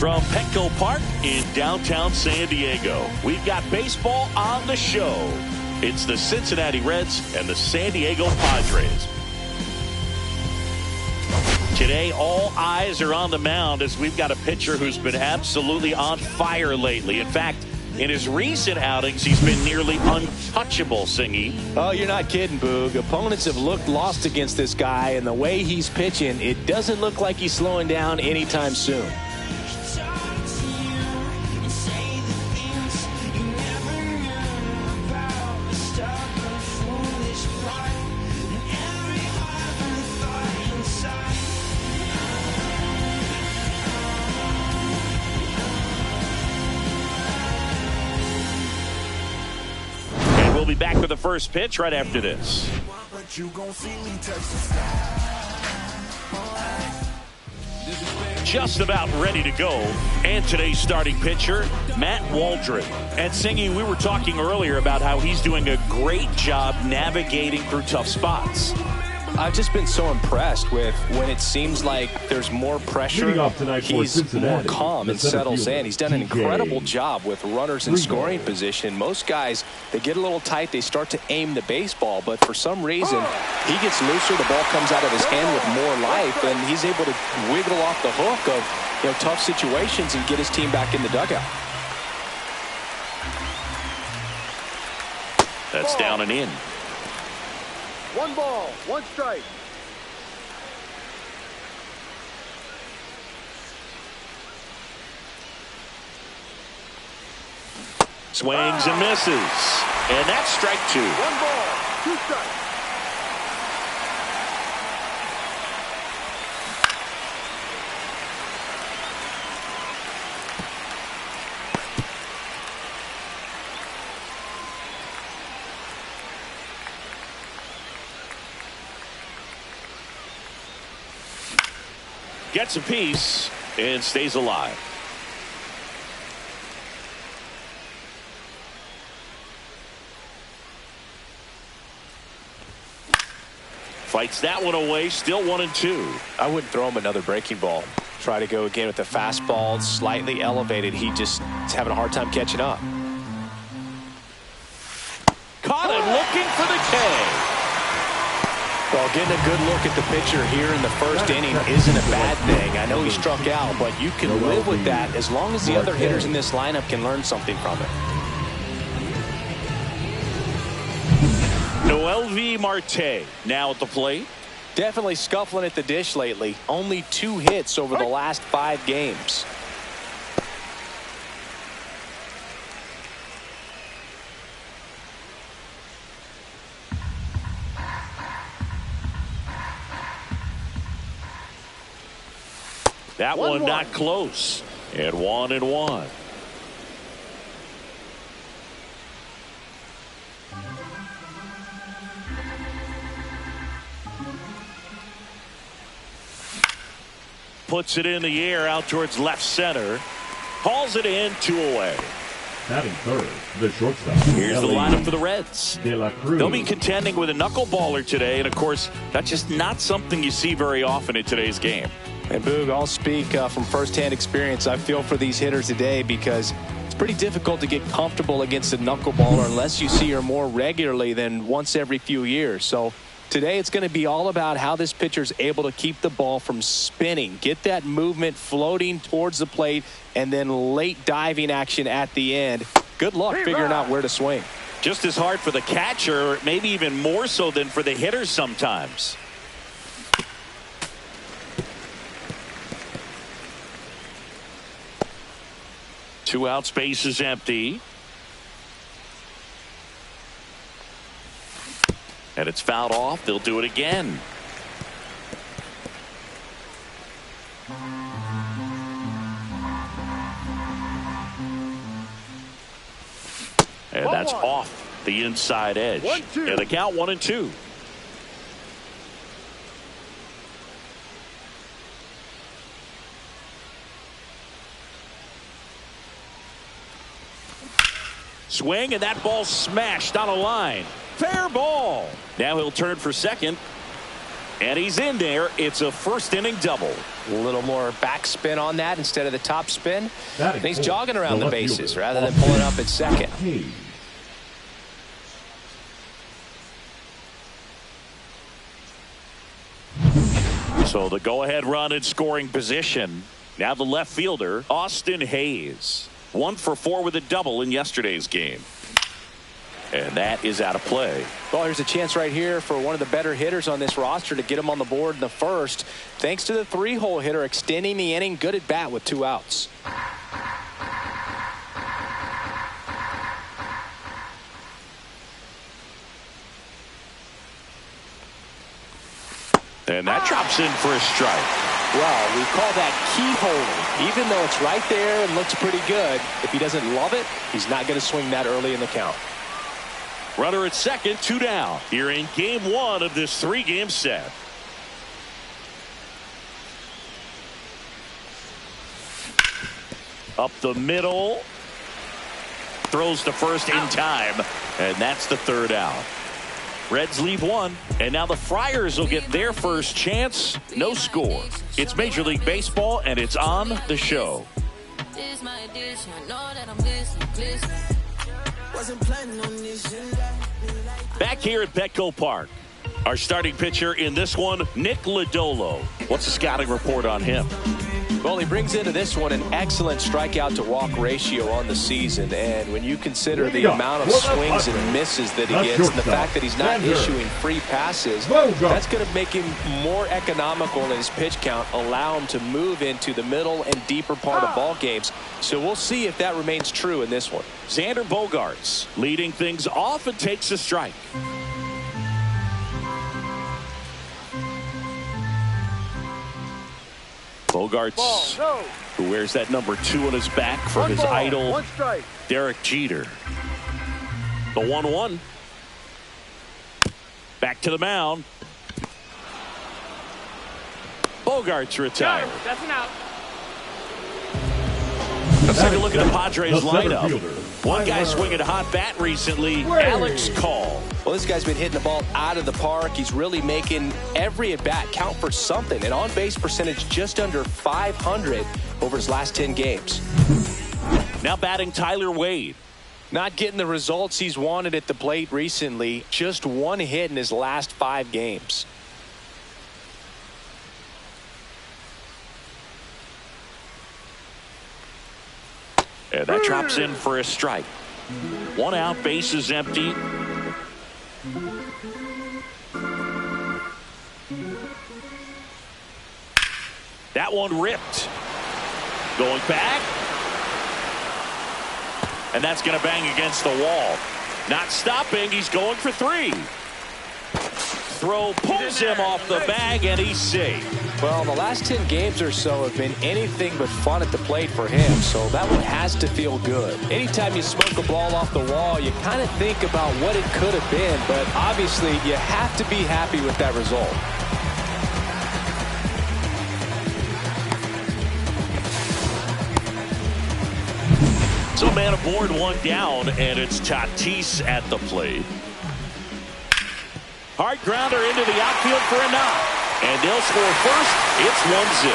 From Petco Park in downtown San Diego, we've got baseball on the show. It's the Cincinnati Reds and the San Diego Padres. Today, all eyes are on the mound as we've got a pitcher who's been absolutely on fire lately. In fact, in his recent outings, he's been nearly untouchable, Singy. Oh, you're not kidding, Boog. Opponents have looked lost against this guy, and the way he's pitching, it doesn't look like he's slowing down anytime soon. We'll be back with the first pitch right after this. Just about ready to go. And today's starting pitcher, Matt Waldron. And Singy, we were talking earlier about how he's doing a great job navigating through tough spots. I've just been so impressed with when it seems like there's more pressure. He's more calm and settles in. He's done an incredible job with runners in scoring position. Most guys, they get a little tight. They start to aim the baseball. But for some reason, he gets looser. The ball comes out of his hand with more life. And he's able to wiggle off the hook of tough situations and get his team back in the dugout. That's down and in. 1 ball, 1 strike. Swings and misses. And that's strike 2. 1 ball, 2 strikes. Gets a piece and stays alive. Fights that one away. Still 1-2. I wouldn't throw him another breaking ball. Try to go again with the fastball. It's slightly elevated. He just is having a hard time catching up. Caught him looking for the K. Well, getting a good look at the pitcher here in the first inning isn't a bad thing. I know he struck out, but you can live with that as long as the other hitters in this lineup can learn something from it. Noelvi Marte now at the plate. Definitely scuffling at the dish lately. Only 2 hits over the last 5 games. That one not close. And 1-1. Puts it in the air out towards left center. Hauls it in, 2 away. Batting third, the shortstop. Here's the lineup for the Reds. They'll be contending with a knuckleballer today, and of course, that's just not something you see very often in today's game. And Boog, I'll speak from firsthand experience. I feel for these hitters today because it's pretty difficult to get comfortable against a knuckleballer unless you see her more regularly than once every few years. So today it's going to be all about how this pitcher's able to keep the ball from spinning, get that movement floating towards the plate, and then late diving action at the end. Good luck figuring out where to swing. Just as hard for the catcher, maybe even more so than for the hitters sometimes. Two out, space is empty. And it's fouled off. They'll do it again. And that's off the inside edge. And the count 1-2. Swing, and that ball smashed on a line. Fair ball. Now he'll turn for second. And he's in there. It's a first-inning double. A little more backspin on that instead of the top spin. And he's jogging around the bases rather than pulling up at second. So the go-ahead run in scoring position. Now the left fielder, Austin Hayes. 1 for 4 with a double in yesterday's game. And that is out of play. Well, here's a chance right here for one of the better hitters on this roster to get him on the board in the first. Thanks to the 3-hole hitter extending the inning. Good at bat with 2 outs. And that drops in for a strike. Well, we call that keyholing. Even though it's right there and looks pretty good, if he doesn't love it, he's not going to swing that early in the count. Runner at second, 2 down. Here in game 1 of this 3-game set. Up the middle. Throws to first in time. And that's the 3rd out. Reds leave 1. And now the Friars will get their first chance. No score. It's Major League Baseball, and it's on the show. Back here at Petco Park. Our starting pitcher in this one, Nick Lodolo. What's the scouting report on him? Well, he brings into this one an excellent strikeout to walk ratio on the season. And when you consider the amount of swings and misses that he gets and the fact that he's not issuing free passes, that's going to make him more economical in his pitch count, allow him to move into the middle and deeper part of ball games. So we'll see if that remains true in this one. Xander Bogaerts leading things off and takes a strike. Bogaerts, who wears that number 2 on his back for his idol, Derek Jeter. The 1-1. Back to the mound. Bogaerts retired. That's an out. Let's take a look at the Padres lineup. One guy swinging a hot bat recently, Alex Call. Well, this guy's been hitting the ball out of the park. He's really making every at-bat count for something. An on-base percentage just under 500 over his last 10 games. Now batting Tyler Wade. Not getting the results he's wanted at the plate recently. Just 1 hit in his last 5 games. And that drops in for a strike. 1 out, base is empty. That one ripped. Going back. And that's going to bang against the wall. Not stopping. He's going for 3. Throw pulls him off the bag, and he's safe. Well, the last 10 games or so have been anything but fun at the plate for him, so that one has to feel good. Anytime you smoke a ball off the wall, you kind of think about what it could have been, but obviously you have to be happy with that result. So man aboard, 1 down, and it's Tatis at the plate. Hard grounder into the outfield for a knock. And they'll score first. It's 1-0.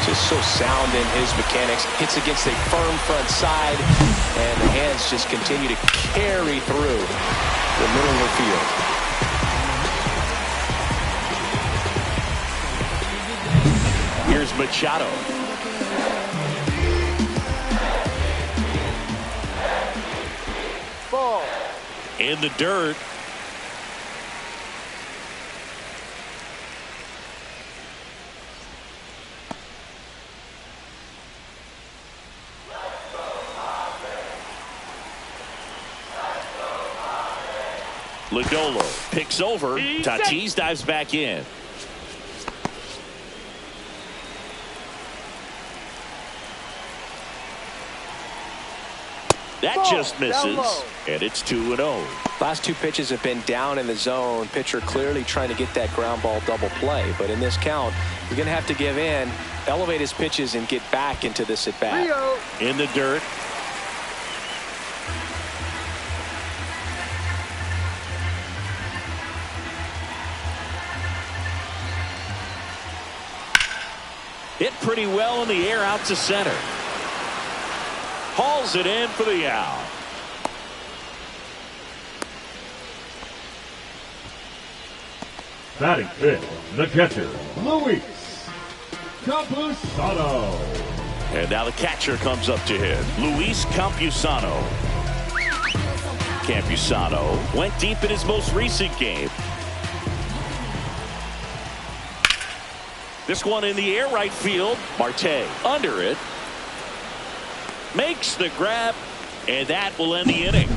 Just so sound in his mechanics. Hits against a firm front side. And the hands just continue to carry through the middle of the field. Here's Machado. Ball. In the dirt. Lodolo picks over. Tatis dives back in. That just misses, and it's 2-0. Last 2 pitches have been down in the zone. Pitcher clearly trying to get that ground ball double play. But in this count, you're going to have to give in, elevate his pitches, and get back into this at bat. In the dirt. Hit pretty well in the air out to center. Hauls it in for the out. Batting fifth, the catcher, Luis Campusano. And now the catcher comes up to hit, Luis Campusano. Campusano went deep in his most recent game. This one in the air right field. Marte under it. Makes the grab, and that will end the inning.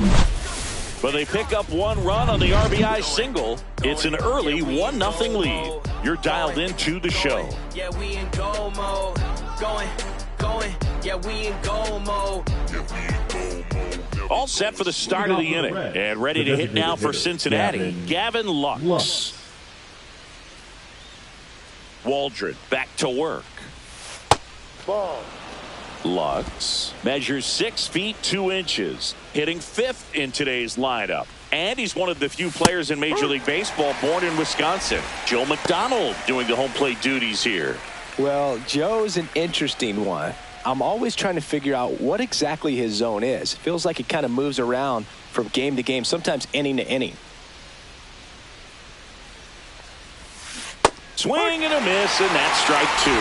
But they pick up one run on the RBI single. It's an early 1-0 lead. You're dialed into the show. Yeah, we in goal mode. Going. Yeah, we in goal mode. All set for the start of the inning. And ready to hit now for Cincinnati, Gavin Lux. Waldron back to work. Ball. Lux measures 6 feet 2 inches, hitting 5th in today's lineup. And he's one of the few players in Major League Baseball born in Wisconsin. Joe McDonald doing the home plate duties here. Well, Joe's an interesting one. I'm always trying to figure out what exactly his zone is. It feels like it kind of moves around from game to game, sometimes inning to inning. Swing and a miss, and that's strike 2.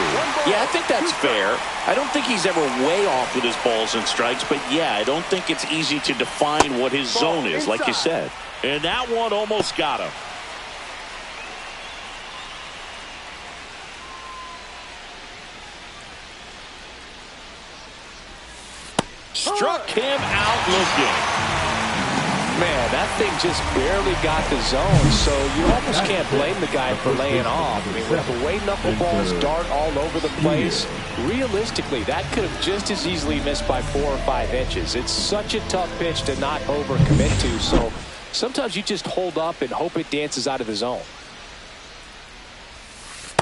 Yeah, I think that's fair. I don't think he's ever way off with his balls and strikes, but yeah, I don't think it's easy to define what his zone is, like you said. And that one almost got him. Struck him out looking. Man, that thing just barely got the zone, so you almost can't blame the guy for laying off. I mean, with the way knuckleballs dart all over the place, realistically, that could have just as easily missed by 4 or 5 inches. It's such a tough pitch to not overcommit to, so sometimes you just hold up and hope it dances out of the zone.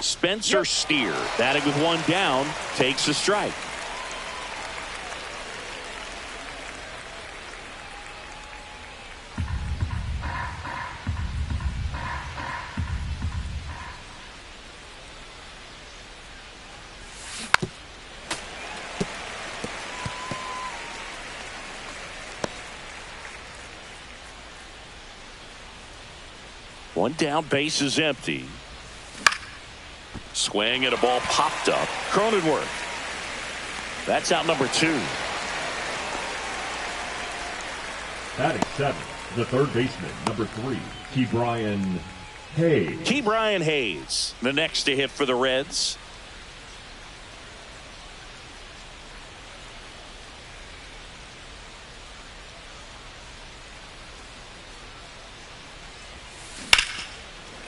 Spencer Steer, batting with 1 down, takes a strike. One down, base is empty. Swing and a ball popped up. Cronenworth. That's out number 2. Batting 7th, the third baseman, number 3, Ke'Bryan Hayes. Ke'Bryan Hayes, the next to hit for the Reds.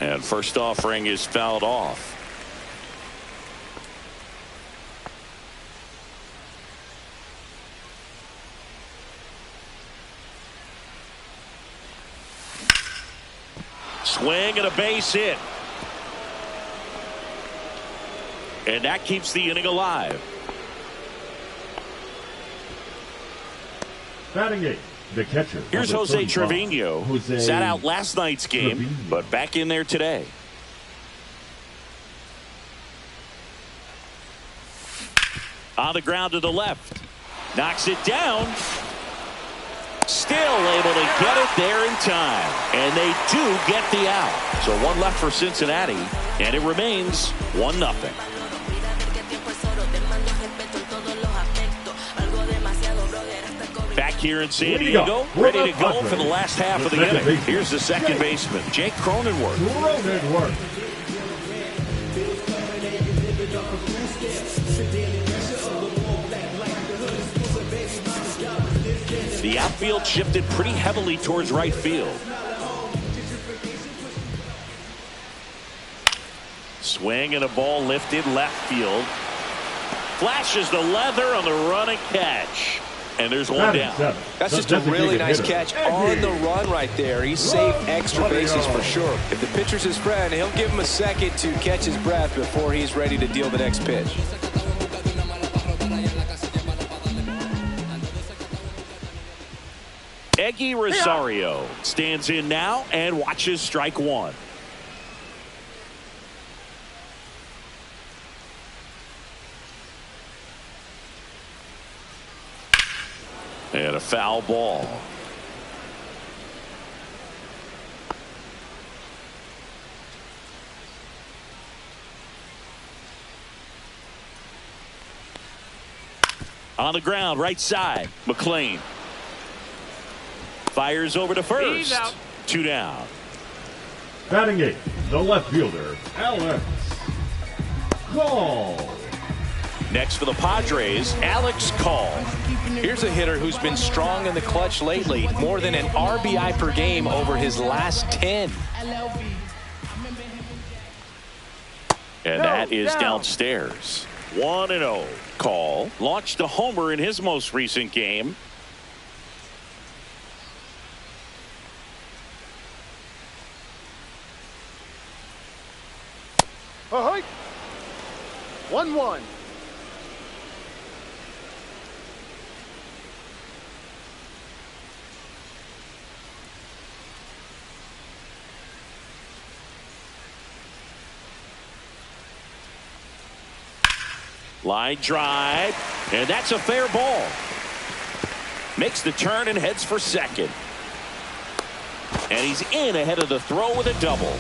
And first offering is fouled off. Swing and a base hit. And that keeps the inning alive. Batting 8th, the catcher. Here's Jose Trevino. Sat out last night's game, but back in there today. On the ground to the left. Knocks it down. Still able to get it there in time. And they do get the out. So 1 left for Cincinnati, and it remains 1-0. Back here in San Diego, ready to go for the last half of the inning. Here's the second baseman, Jake Cronenworth. The outfield shifted pretty heavily towards right field. Swing and a ball lifted left field. Flashes the leather on the run and catch. And there's 1 down. That's just a really nice catch on the run right there. He saved extra bases for sure. If the pitcher's his friend, he'll give him a second to catch his breath before he's ready to deal the next pitch. Eggy Rosario stands in now and watches strike 1. And a foul ball. On the ground, right side. McLean fires over to first. 2 down. Batting 8, the left fielder, Alex Call. Next for the Padres, Alex Call. Here's a hitter who's been strong in the clutch lately. More than an RBI per game over his last 10. And that is downstairs. 1-0. Call launched a homer in his most recent game. Ahoy! 1-1. Line drive, and that's a fair ball. Makes the turn and heads for second. And he's in ahead of the throw with a double.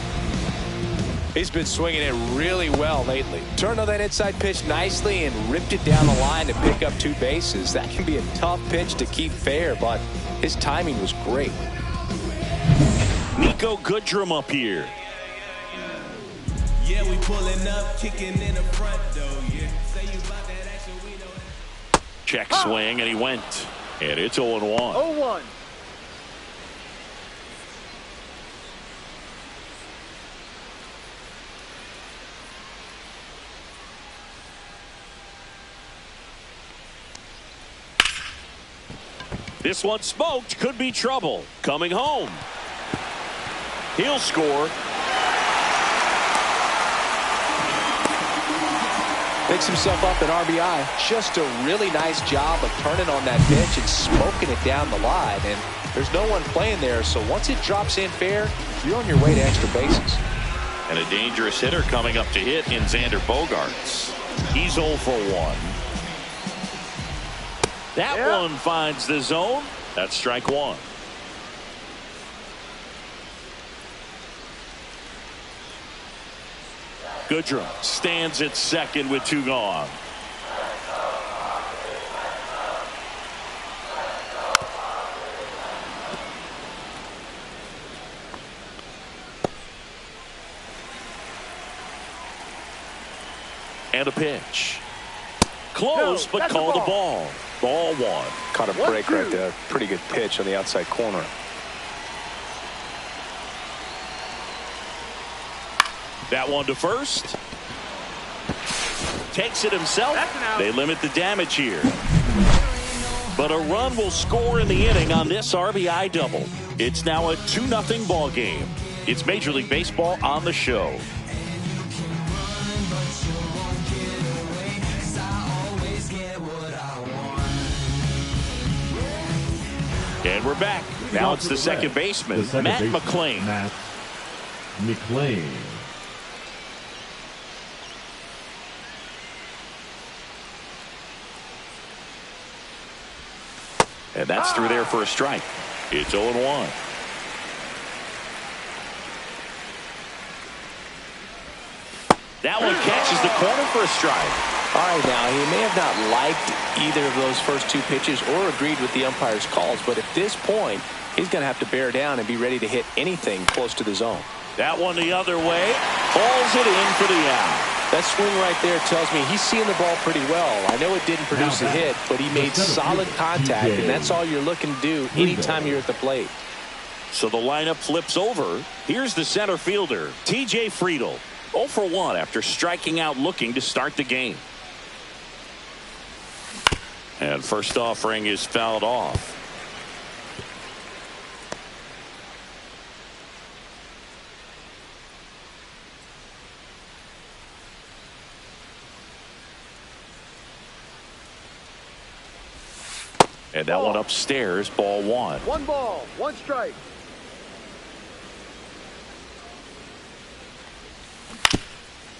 He's been swinging it really well lately. Turned on that inside pitch nicely and ripped it down the line to pick up 2 bases. That can be a tough pitch to keep fair, but his timing was great. Nico Goodrum up here. Yeah, we pulling up, kicking in the front though. Yeah, say you about that action, we know that. Check swing, and he went. And it's 0-1. 0-1. This one smoked. Could be trouble. Coming home. He'll score. Picks himself up an RBI. Just a really nice job of turning on that pitch and smoking it down the line. And there's no one playing there, so once it drops in fair, you're on your way to extra bases. And a dangerous hitter coming up to hit in Xander Bogaerts. He's 0 for 1. That one finds the zone. That's strike 1. Goodrum stands at second with 2 gone. And a pitch. Close, but called a ball. Ball 1. Caught a break right there. Pretty good pitch on the outside corner. That one to first. Takes it himself. They limit the damage here. But a run will score in the inning on this RBI double. It's now a 2-0 ball game. It's Major League Baseball on the show. And we're back. Now it's the second baseman, Matt McLean. Matt McLean. And that's through there for a strike. It's 0-1. That one catches the corner for a strike. All right, now, he may have not liked either of those first 2 pitches or agreed with the umpire's calls, but at this point, he's going to have to bear down and be ready to hit anything close to the zone. That one the other way. Hauls it in for the out. That swing right there tells me he's seeing the ball pretty well. I know it didn't produce a hit, but he made solid contact, and that's all you're looking to do anytime you're at the plate. So the lineup flips over. Here's the center fielder, T.J. Friedl. 0 for 1 after striking out looking to start the game. And first offering is fouled off. And that one upstairs, ball 1. 1 ball, 1 strike.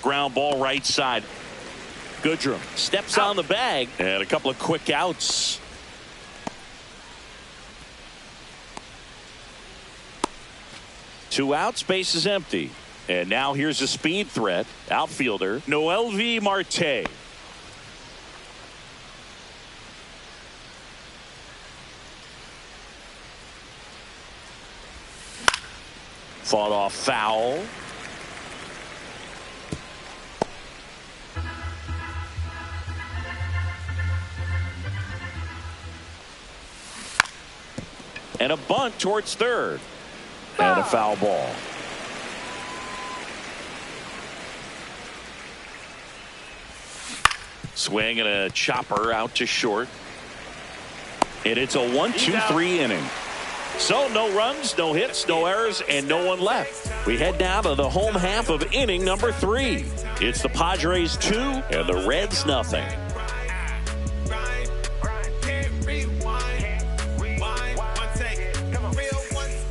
Ground ball right side. Goodrum steps on the bag, and a couple of quick outs. 2 outs, base is empty. And now here's a speed threat. Outfielder Noelvi Marte. Fought off foul. And a bunt towards third. And a foul ball. Swing and a chopper out to short. And it's a 1-2-3 inning. So no runs, no hits, no errors, and no one left. We head down to the home half of inning number 3. It's the Padres 2 and the Reds nothing.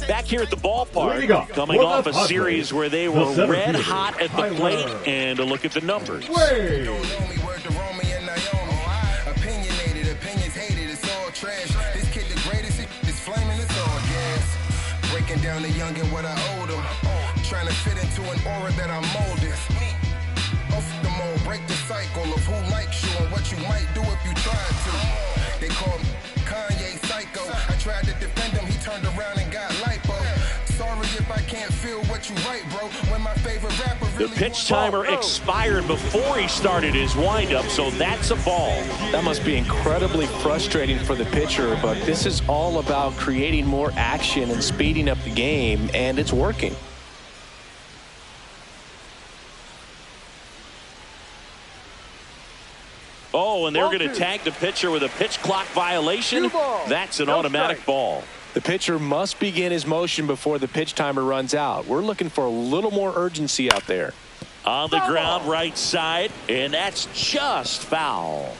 Back here at the ballpark, coming off a series where they were red hot at the plate, and a look at the numbers. Down the young and what I owed them. Trying to fit into an aura that I'm molded. Off the mold, break the cycle of who likes you and what you might do if you tried to. They call me Kanye Psycho. I tried to defend him, he turned around and got lipo. Sorry if I can't feel what you write, bro. When my favorite rapper really the pitch timer expired before he started his windup, so that's a ball. That must be incredibly frustrating for the pitcher, but this is all about creating more action and speeding up the game, and it's working. Oh, and they're going to tag the pitcher with a pitch clock violation. That's an automatic ball. The pitcher must begin his motion before the pitch timer runs out. We're looking for a little more urgency out there. On the ground, right side, and that's just foul.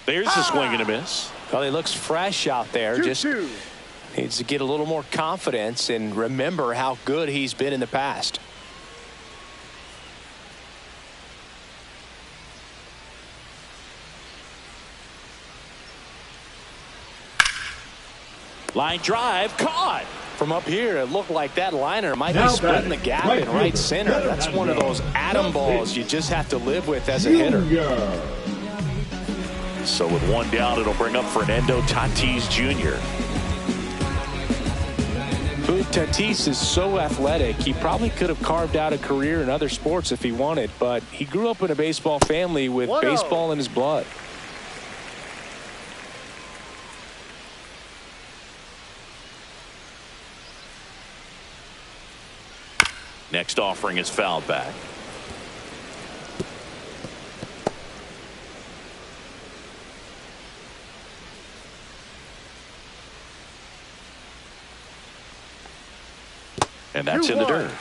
There's a swing and a miss. Well, he looks fresh out there. Just needs to get a little more confidence and remember how good he's been in the past. Line drive, caught. From up here, it looked like that liner might be splitting the gap in right center. That's one of those atom balls you just have to live with as a hitter. So with one down, it'll bring up Fernando Tatis Jr. Tatis is so athletic, he probably could have carved out a career in other sports if he wanted, but he grew up in a baseball family with baseball in his blood. Next offering is fouled back. And that's in the dirt.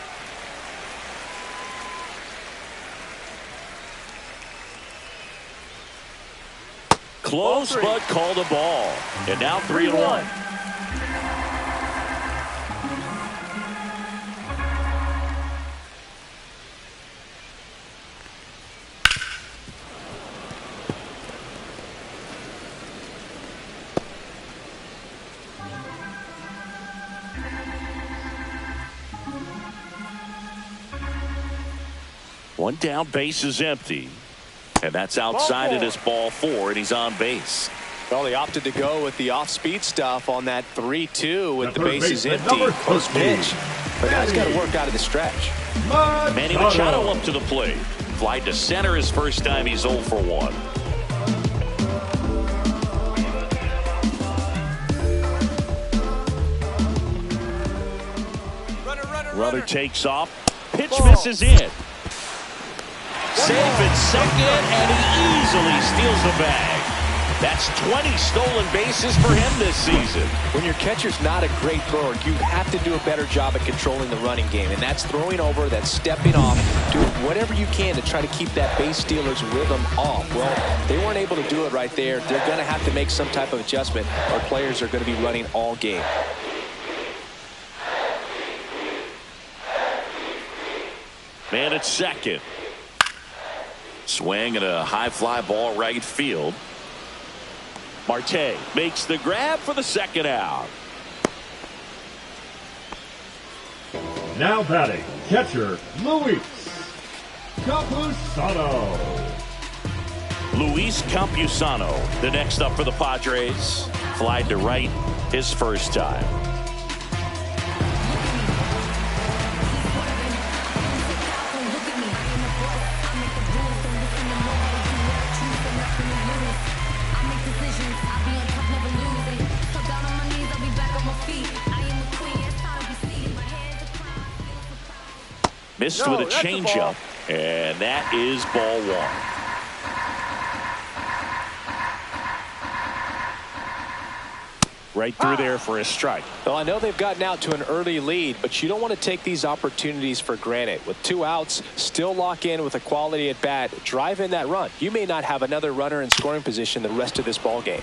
Close, but called a ball. And now 3-1. One down, base is empty. And that's outside of this ball 4, and he's on base. Well, they opted to go with the off-speed stuff on that 3-2 with the bases empty. Close pitch. But now he's got to work out of the stretch. Manny Machado up to the plate. Fly to center his first time. He's 0 for 1. Runner takes off. Pitch misses in. Safe at second, and he easily steals the bag. That's 20 stolen bases for him this season. When your catcher's not a great thrower, you have to do a better job at controlling the running game, and that's throwing over, that's stepping off, doing whatever you can to try to keep that base stealer's rhythm off. Well, they weren't able to do it right there. They're going to have to make some type of adjustment, or players are going to be running all game. Man at second. Swing and a high fly ball right field. Marte makes the grab for the second out. Now batting, catcher Luis Campusano. Luis Campusano, the next up for the Padres. Flied to right his first time. Missed with a changeup, and that is ball one. Right through there for a strike. Well, I know they've gotten out to an early lead, but you don't want to take these opportunities for granted. With 2 outs, still lock in with a quality at bat, drive in that run. You may not have another runner in scoring position the rest of this ball game.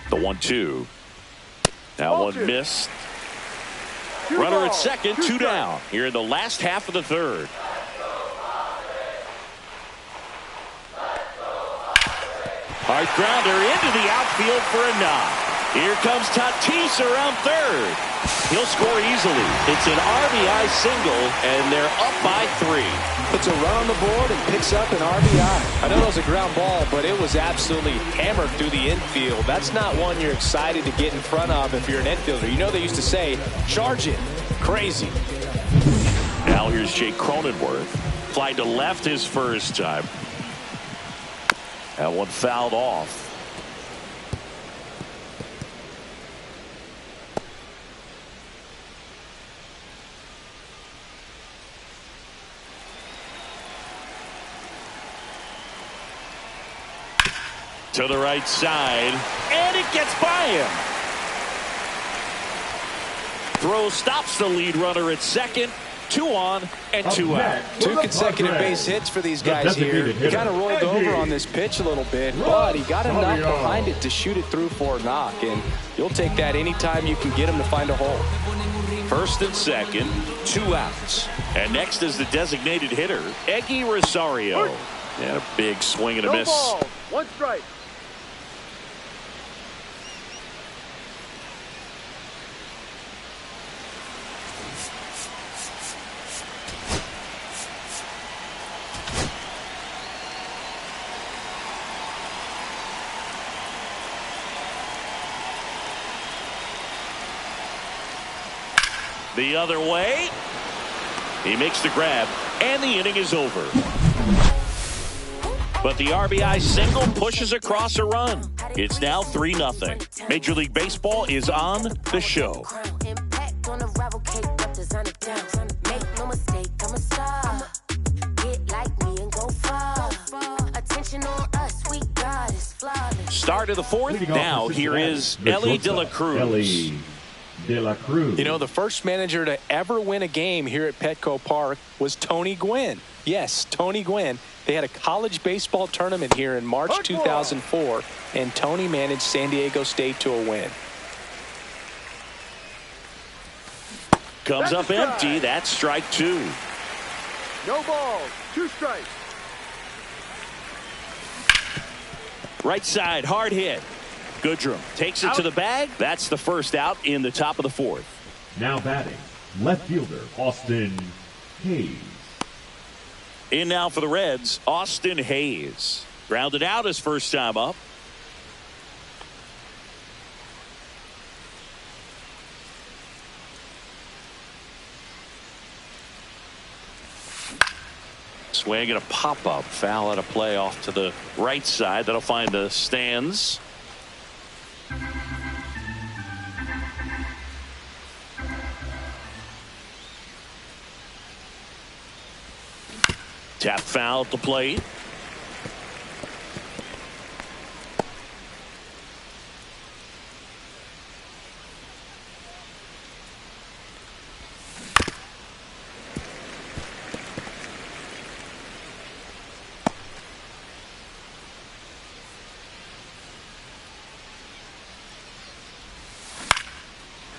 The 1-2. That one missed. Runner at second, 2 down here in the last half of the third. Hard grounder into the outfield for a knock. Here comes Tatis around third. He'll score easily. It's an RBI single, and they're up by 3. Puts a run on the board and picks up an RBI. I know it was a ground ball, but it was absolutely hammered through the infield. That's not one you're excited to get in front of if you're an infielder. You know they used to say, charge it. Crazy. Now here's Jake Cronenworth. Flied to left his first time. That one fouled off. To the right side, and it gets by him. Throw stops the lead runner at second. 2 on and 2 out. 2 consecutive base hits for these guys here. He kind of rolled over on this pitch a little bit, but he got enough behind it to shoot it through for a knock, and you'll take that anytime you can get him to find a hole. First and second, 2 outs. And next is the designated hitter, Eggy Rosario. And a big swing and a miss. Ball, 1 strike. The other way. He makes the grab, and the inning is over. But the RBI single pushes across a run. It's now 3-0. Major League Baseball is on the show. Start of the fourth. Now here is Ellie De La Cruz. You know, the first manager to ever win a game here at Petco Park was Tony Gwynn. Yes, Tony Gwynn. They had a college baseball tournament here in March 2004, and Tony managed San Diego State to a win. Comes up empty. That's strike 2. No balls, 2 strikes. Right side, hard hit. Goodrum takes it to the bag. That's the first out in the top of the fourth. Now batting, left fielder Austin Hayes. In now for the Reds, Austin Hayes. Grounded out his first time up. Swing and a pop-up. Foul out of play off to the right side. That'll find the stands. Tap foul at the plate.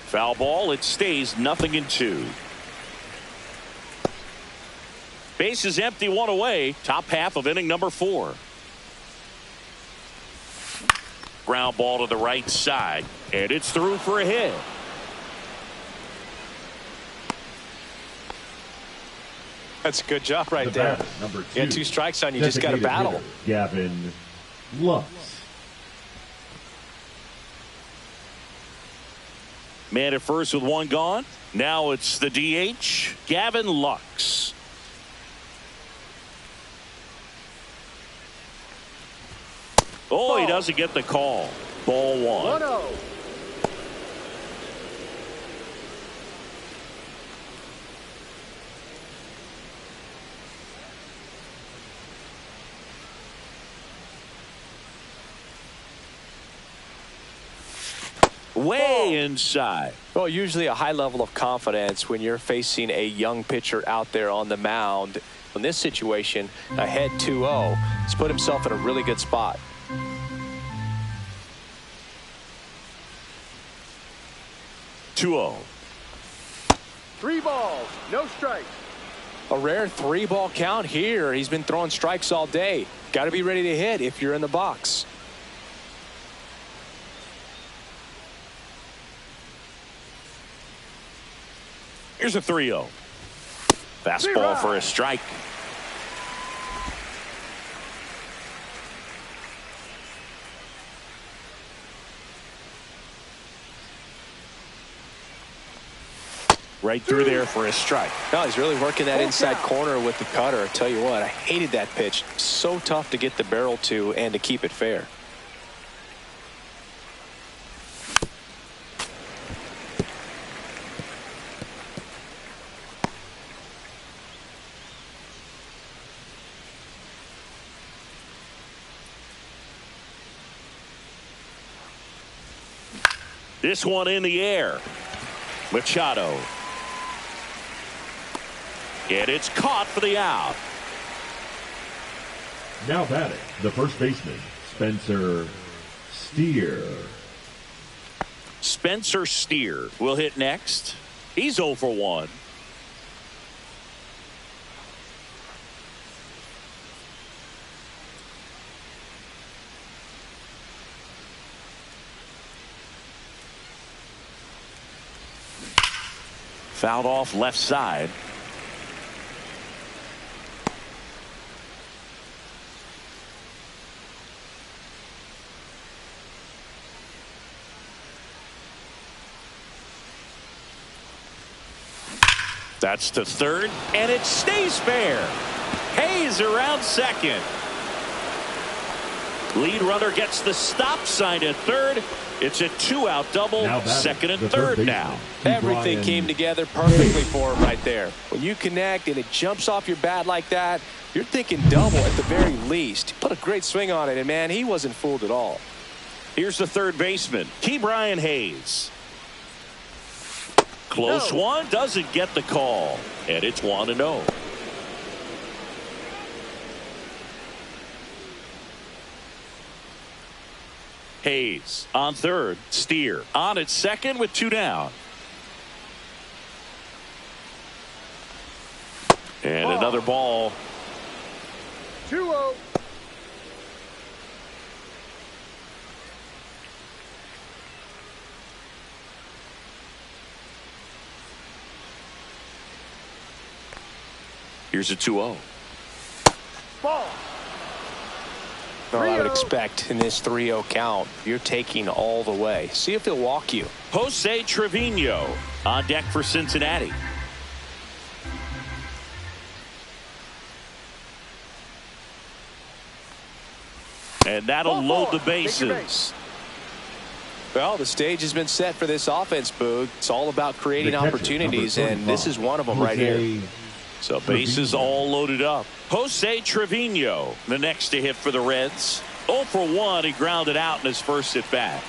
Foul ball. It stays 0-2. Base is empty, one away. Top half of inning number 4. Ground ball to the right side, and it's through for a hit. That's a good job right there. Number 2. You had 2 strikes on you, just got to battle. Hitter, Gavin Lux. Man at first with 1 gone. Now it's the DH, Gavin Lux. Oh, he doesn't get the call. Ball 1. 1-0. Way inside. Well, usually a high level of confidence when you're facing a young pitcher out there on the mound. In this situation, ahead 2-0, he's put himself in a really good spot. 2-0. 3 balls, no strikes. A rare 3-ball count here. He's been throwing strikes all day. Got to be ready to hit if you're in the box. Here's a 3-0. Fastball for a strike. Right through there for a strike. No, he's really working that inside corner with the cutter. I tell you what, I hated that pitch. So tough to get the barrel to and to keep it fair. This one in the air. Machado. And it's caught for the out. Now batting, the first baseman, Spencer Steer. Spencer Steer will hit next. He's 0 for 1. Fouled off left side. That's to third, and it stays fair. Hayes around second. Lead runner gets the stop sign at third. It's a 2-out double, second and third now. Everything came together perfectly for him right there. When you connect and it jumps off your bat like that, you're thinking double at the very least. Put a great swing on it, and man, he wasn't fooled at all. Here's the third baseman, Ke'Bryan Hayes. Close one, doesn't get the call, and it's 1-0. Hayes on third. Steer on at second with 2 down. And another ball. 2-0. Here's a 2-0. Ball. Well, I would expect in this 3-0 count, you're taking all the way. See if he'll walk you. Jose Trevino on deck for Cincinnati. And that'll load the bases. Well, the stage has been set for this offense, Boog. It's all about creating opportunities, and this is one of them right here. So bases all loaded up. Jose Trevino, the next to hit for the Reds. 0 for 1. He grounded out in his first at bat.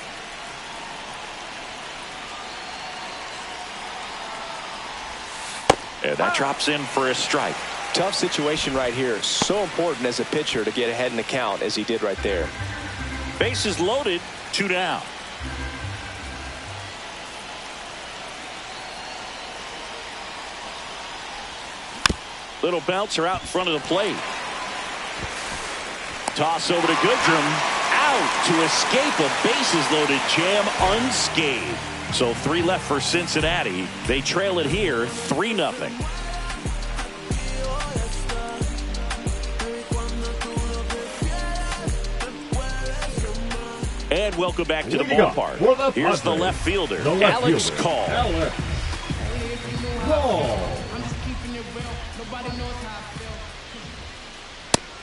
And that drops in for a strike. Tough situation right here. So important as a pitcher to get ahead in the count as he did right there. Bases loaded, 2 down. Little bouncer out in front of the plate. Toss over to Goodrum. Out to escape a bases-loaded jam unscathed. So 3 left for Cincinnati. They trail it here 3-0. And welcome back to the ballpark. Here's the left fielder, Alex Call.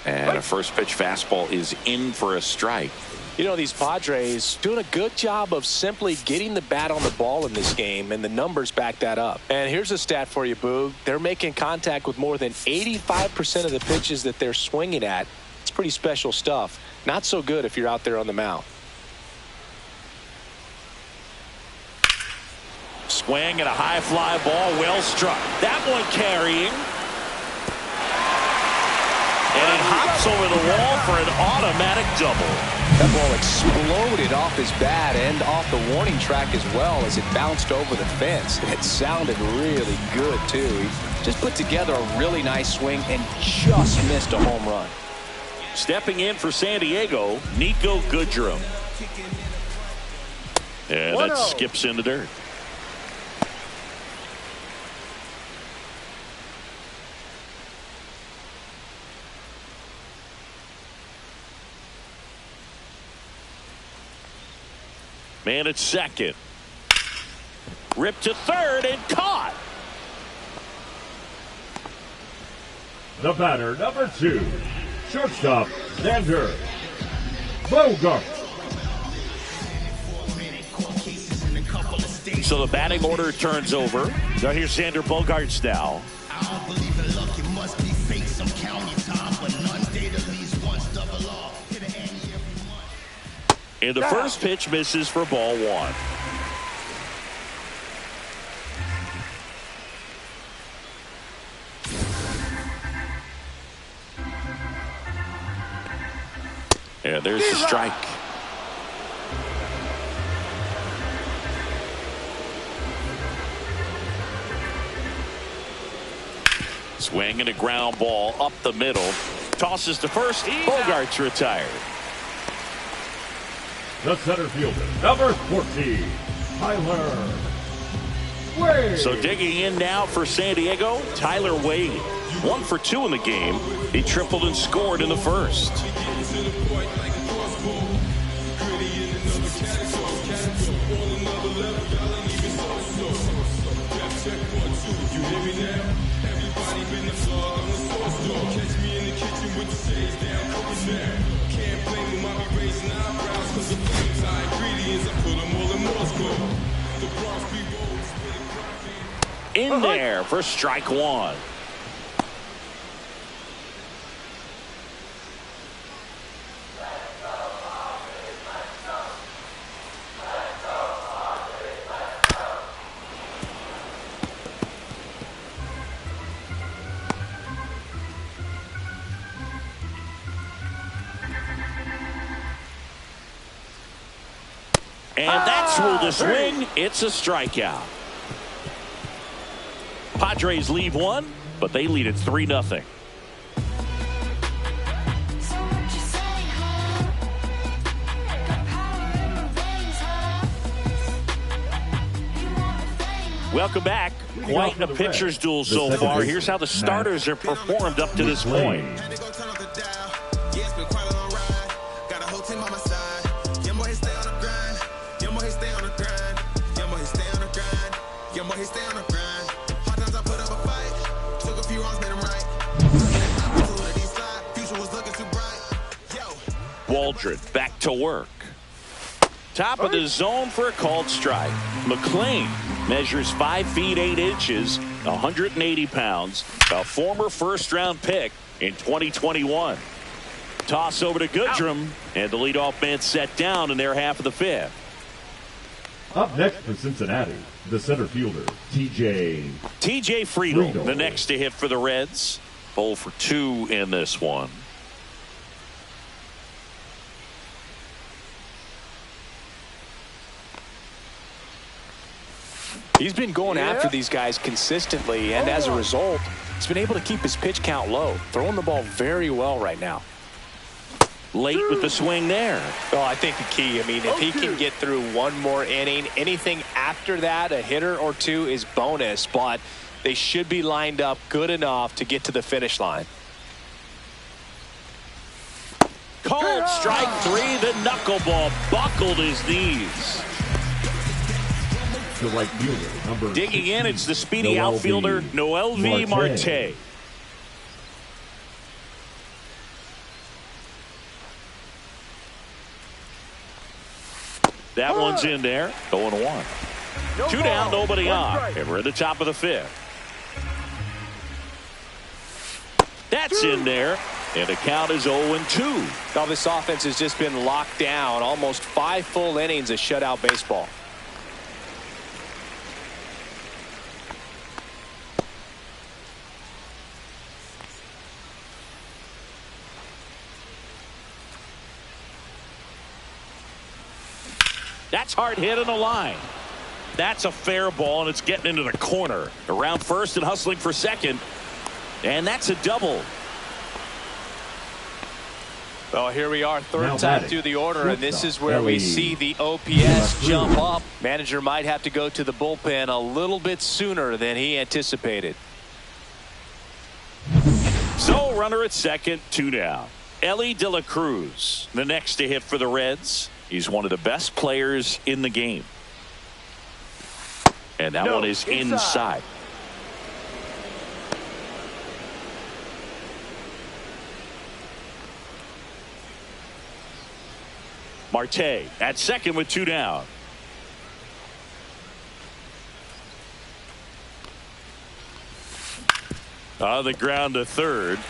And a first pitch fastball is in for a strike. You know, these Padres doing a good job of simply getting the bat on the ball in this game, and the numbers back that up. And here's a stat for you, Boog. They're making contact with more than 85% of the pitches that they're swinging at. It's pretty special stuff. Not so good if you're out there on the mound. Swing and a high fly ball, well struck. That one carrying. And it hops over the wall for an automatic double. That ball exploded off his bat and off the warning track as well as it bounced over the fence. It sounded really good, too. He just put together a really nice swing and just missed a home run. Stepping in for San Diego, Nico Goodrum. And that skips in the dirt. Man at second. Ripped to third and caught. The batter, number 2, shortstop, Xander Bogart. So the batting order turns over. Now here's Xander Bogaerts now. And the first pitch misses for ball 1. And there's the strike. Swing and a ground ball up the middle. Tosses to first. Bogaerts retired. The center fielder, number 14, Tyler Wade. So digging in now for San Diego, Tyler Wade. 1 for 2 in the game. He tripled and scored in the first. In there for strike 1. And that's ruled a swing. It's a strikeout. Padres leave 1, but they lead it 3-0. Welcome back. Quite a pitcher's duel so far. Here's how the starters have performed up to this point. Waldron back to work. Top of the zone for a called strike. McClain measures 5 feet 8 inches, 180 pounds, a former first-round pick in 2021. Toss over to Goodrum, and the leadoff man set down in their half of the 5th. Up next for Cincinnati, the center fielder, TJ Friedel, the next to hit for the Reds. 0 for 2 in this one. He's been going after these guys consistently, and as a result, he's been able to keep his pitch count low, throwing the ball very well right now. Late with the swing there. Oh, I think the key, I mean, if he can get through one more inning, anything after that, a hitter or two is bonus, but they should be lined up good enough to get to the finish line. Called strike 3. The knuckleball buckled his knees. The right fielder, number Digging in, it's the speedy outfielder, Noelvi Marte. That one's in there. 0-1. 2 down, nobody on. And we're at the top of the 5th. That's in there. And the count is 0-2. Now this offense has just been locked down. Almost 5 full innings of shutout baseball. That's hard hit in the line. That's a fair ball, and it's getting into the corner. Around first and hustling for second. And that's a double. Well, here we are, third time through the order, and this is where we see the OPS jump up. Manager might have to go to the bullpen a little bit sooner than he anticipated. So, runner at second, 2 down. Ellie De La Cruz, the next to hit for the Reds. He's one of the best players in the game. And that one is inside. Marte at second with 2 down. On the ground to third.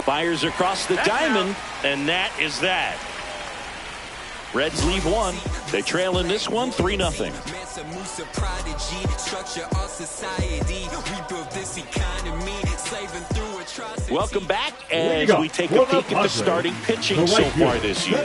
Fires across the diamond, and that is that. Reds leave 1. They trail in this one 3-0. Welcome back as we take a peek at the starting pitching so far this year.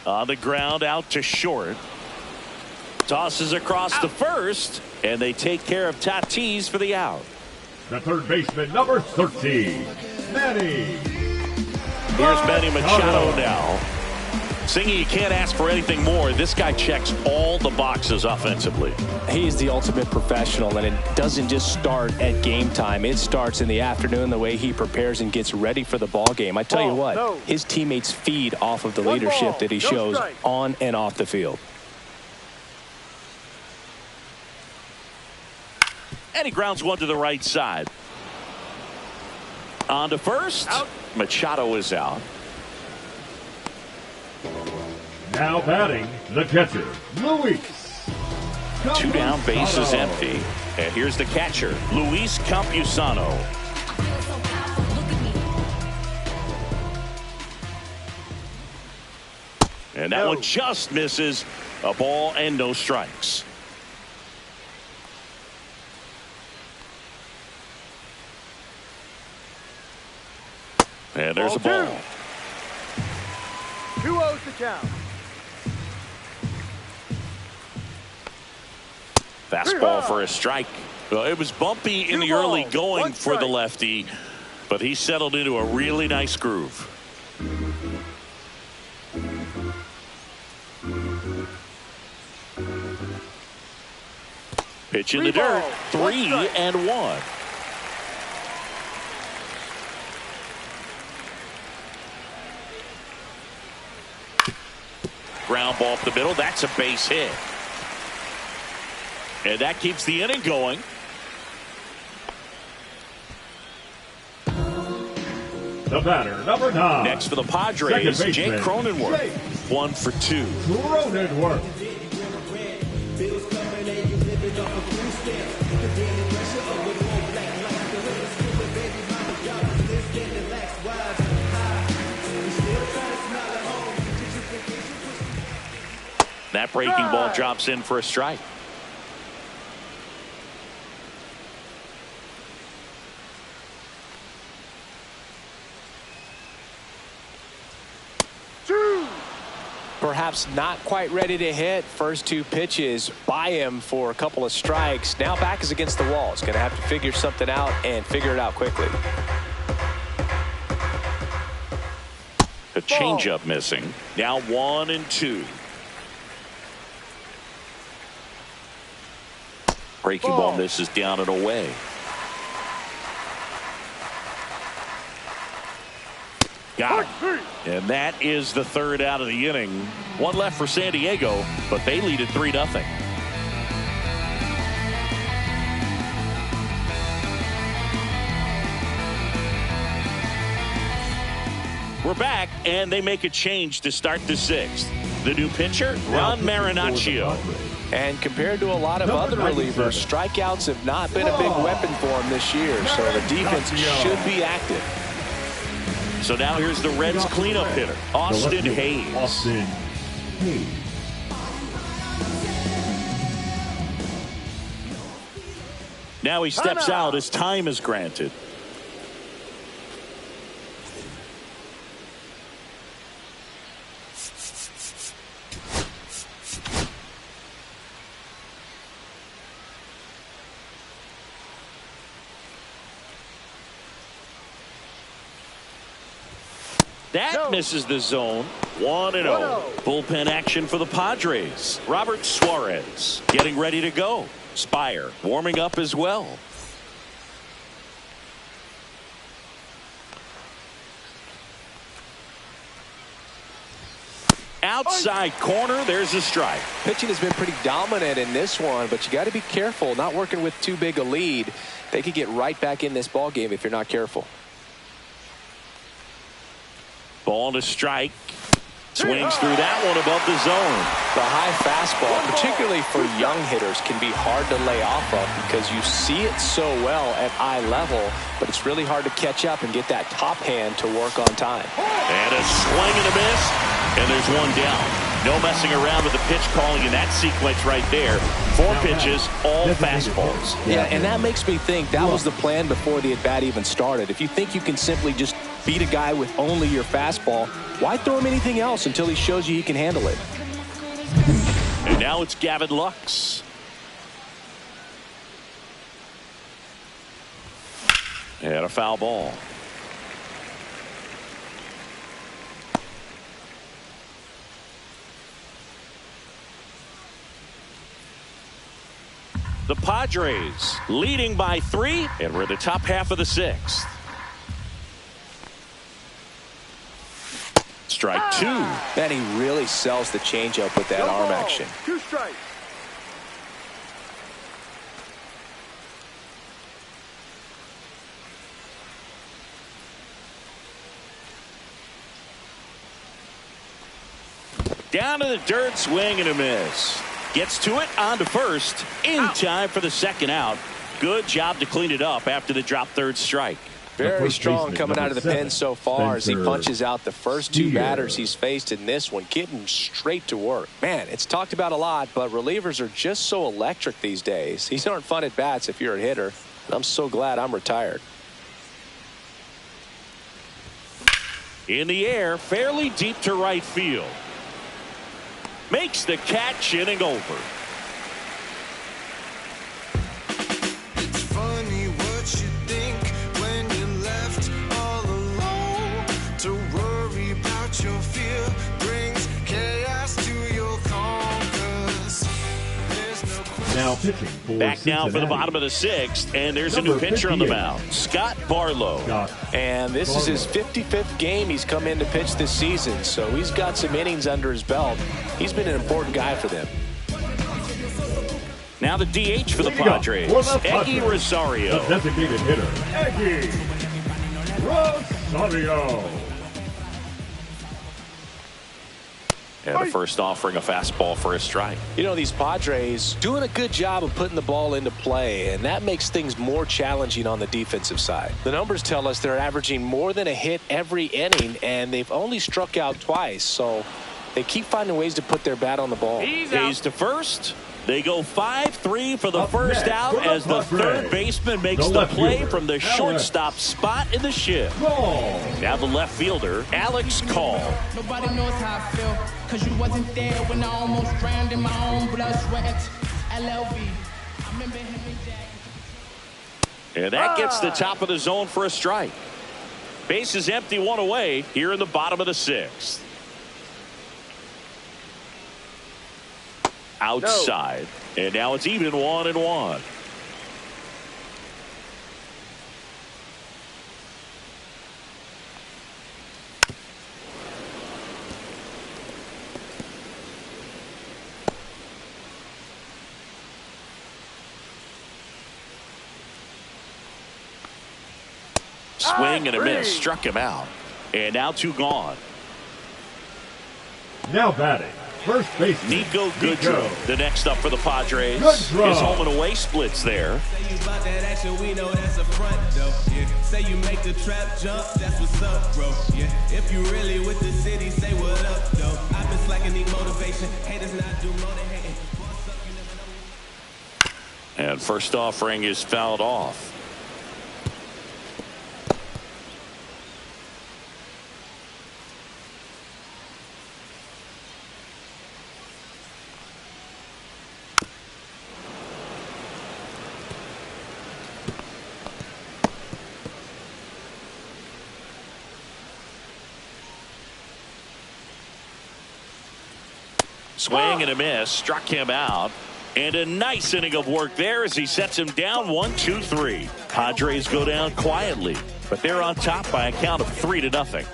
On the ground out to short. Tosses across the first, and they take care of Tatis for the out. The third baseman, number 13, Manny. Here's Manny Machado now. Singy, you can't ask for anything more. This guy checks all the boxes offensively. He is the ultimate professional, and it doesn't just start at game time. It starts in the afternoon, the way he prepares and gets ready for the ball game. I tell you what, his teammates feed off of the leadership that he shows on and off the field. And he grounds one to the right side. On to first. Out. Machado is out. Now batting, the catcher, Luis. 2 down, base is empty. And here's the catcher, Luis Campusano. And that one just misses. A ball and no strikes. And there's a ball. 2-0 to count. Fastball for a strike. Well, it was bumpy in the early going for the lefty, but he settled into a really nice groove. Pitch in the dirt. 3-1. Ground ball up the middle. That's a base hit. And that keeps the inning going. The batter, number 9. Next for the Padres, Jake Cronenworth. 1 for 2. Cronenworth. That breaking ball drops in for a strike. Perhaps not quite ready to hit. First two pitches by him for a couple of strikes. Now back is against the wall. He's going to have to figure something out and figure it out quickly. A changeup missing. Now 1-2. Breaking ball misses down and away. Got it. And that is the third out of the inning. One left for San Diego, but they lead at 3-0. We're back, and they make a change to start the sixth. The new pitcher, Ron Marinaccio. And compared to a lot of other relievers, strikeouts have not been a big weapon for him this year, so the defense should be active. So now here's the Reds cleanup hitter, Austin Hayes. Austin Hayes. Now he steps out as time is granted. That misses the zone. 1-0. Bullpen action for the Padres. Robert Suarez getting ready to go. Spire warming up as well. Outside corner, there's a strike. Pitching has been pretty dominant in this one, but you got to be careful. Not working with too big a lead. They could get right back in this ball game if you're not careful. Ball to strike. Swings through that one above the zone. The high fastball, particularly for young hitters, can be hard to lay off of because you see it so well at eye level, but it's really hard to catch up and get that top hand to work on time. And a swing and a miss, and there's one down. No messing around with the pitch calling in that sequence right there. 4 pitches, all fastballs. Yeah, and that makes me think that was the plan before the at-bat even started. If you think you can simply just beat a guy with only your fastball, why throw him anything else until he shows you he can handle it? And now it's Gavin Lux. And a foul ball. The Padres leading by 3, and we're in the top half of the 6th. Strike 2. Man, he really sells the changeup with that arm action. 2 strikes. Down to the dirt, swing and a miss. Gets to it, on to first, in time for the second out. Good job to clean it up after the drop third strike. Very strong coming out of the pen so far as he punches out the first 2 batters he's faced in this one, getting straight to work. Man, it's talked about a lot, but relievers are just so electric these days. These aren't fun at bats if you're a hitter, and I'm so glad I'm retired. In the air, fairly deep to right field. Makes the catch, inning over. It's funny what you think when you're left all alone. To worry about your fear brings chaos to your calm. 'Cause there's no question. Now pitching for Back now for the Cincinnati. bottom of the 6th, and there's a new pitcher on the mound, Scott Barlow. And this is his 55th game he's come in to pitch this season, so he's got some innings under his belt. He's been an important guy for them. Now the DH for the Padres, Eggy Rosario. The designated hitter, Eggy Rosario. And the first offering a fastball for a strike. You know, these Padres doing a good job of putting the ball into play, and that makes things more challenging on the defensive side. The numbers tell us they're averaging more than a hit every inning, and they've only struck out twice. So they keep finding ways to put their bat on the ball. He's to first. They go 5-3 for the first out as the third baseman makes the play from the shortstop spot in the shift. Now the left fielder, Alex Call. Nobody knows how I feel, cause you wasn't there when I almost drowned in my own blood, sweat. LLB. I remember him and Jack. And that gets the top of the zone for a strike. Base is empty, one away here in the bottom of the sixth. Outside, and now it's even 1-1. Swing and a miss, struck him out, and now 2 gone. Now batting, first baseman Nico Goodrow, the next up for the Padres. Goodrow. His home and away splits there. Say you about that action, we know that's a front though. Yeah. Say you make the trap jump, that's what's up, bro. Yeah. If you really with the city, say what up, though. I've been slacking, need motivation. Haters not do more than hating. And first offering is fouled off. Swing and a miss, struck him out. And a nice inning of work there as he sets him down 1-2-3. Padres go down quietly, but they're on top by a count of 3-0.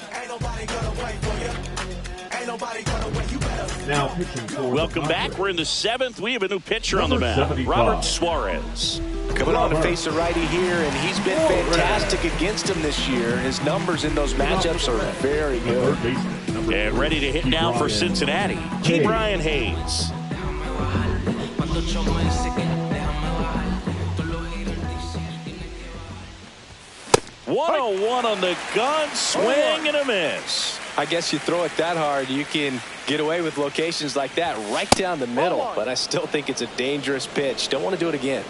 Now pitching for Welcome back. We're in the 7th. We have a new pitcher on the mound, Robert Suarez. Coming on to face a righty here, and he's been fantastic against him this year. His numbers in those matchups are very good. And ready to hit now for Cincinnati, Key Brian Hayes. 101 on the gun, swing and a miss. I guess you throw it that hard, you can get away with locations like that right down the middle, but I still think it's a dangerous pitch. Don't want to do it again.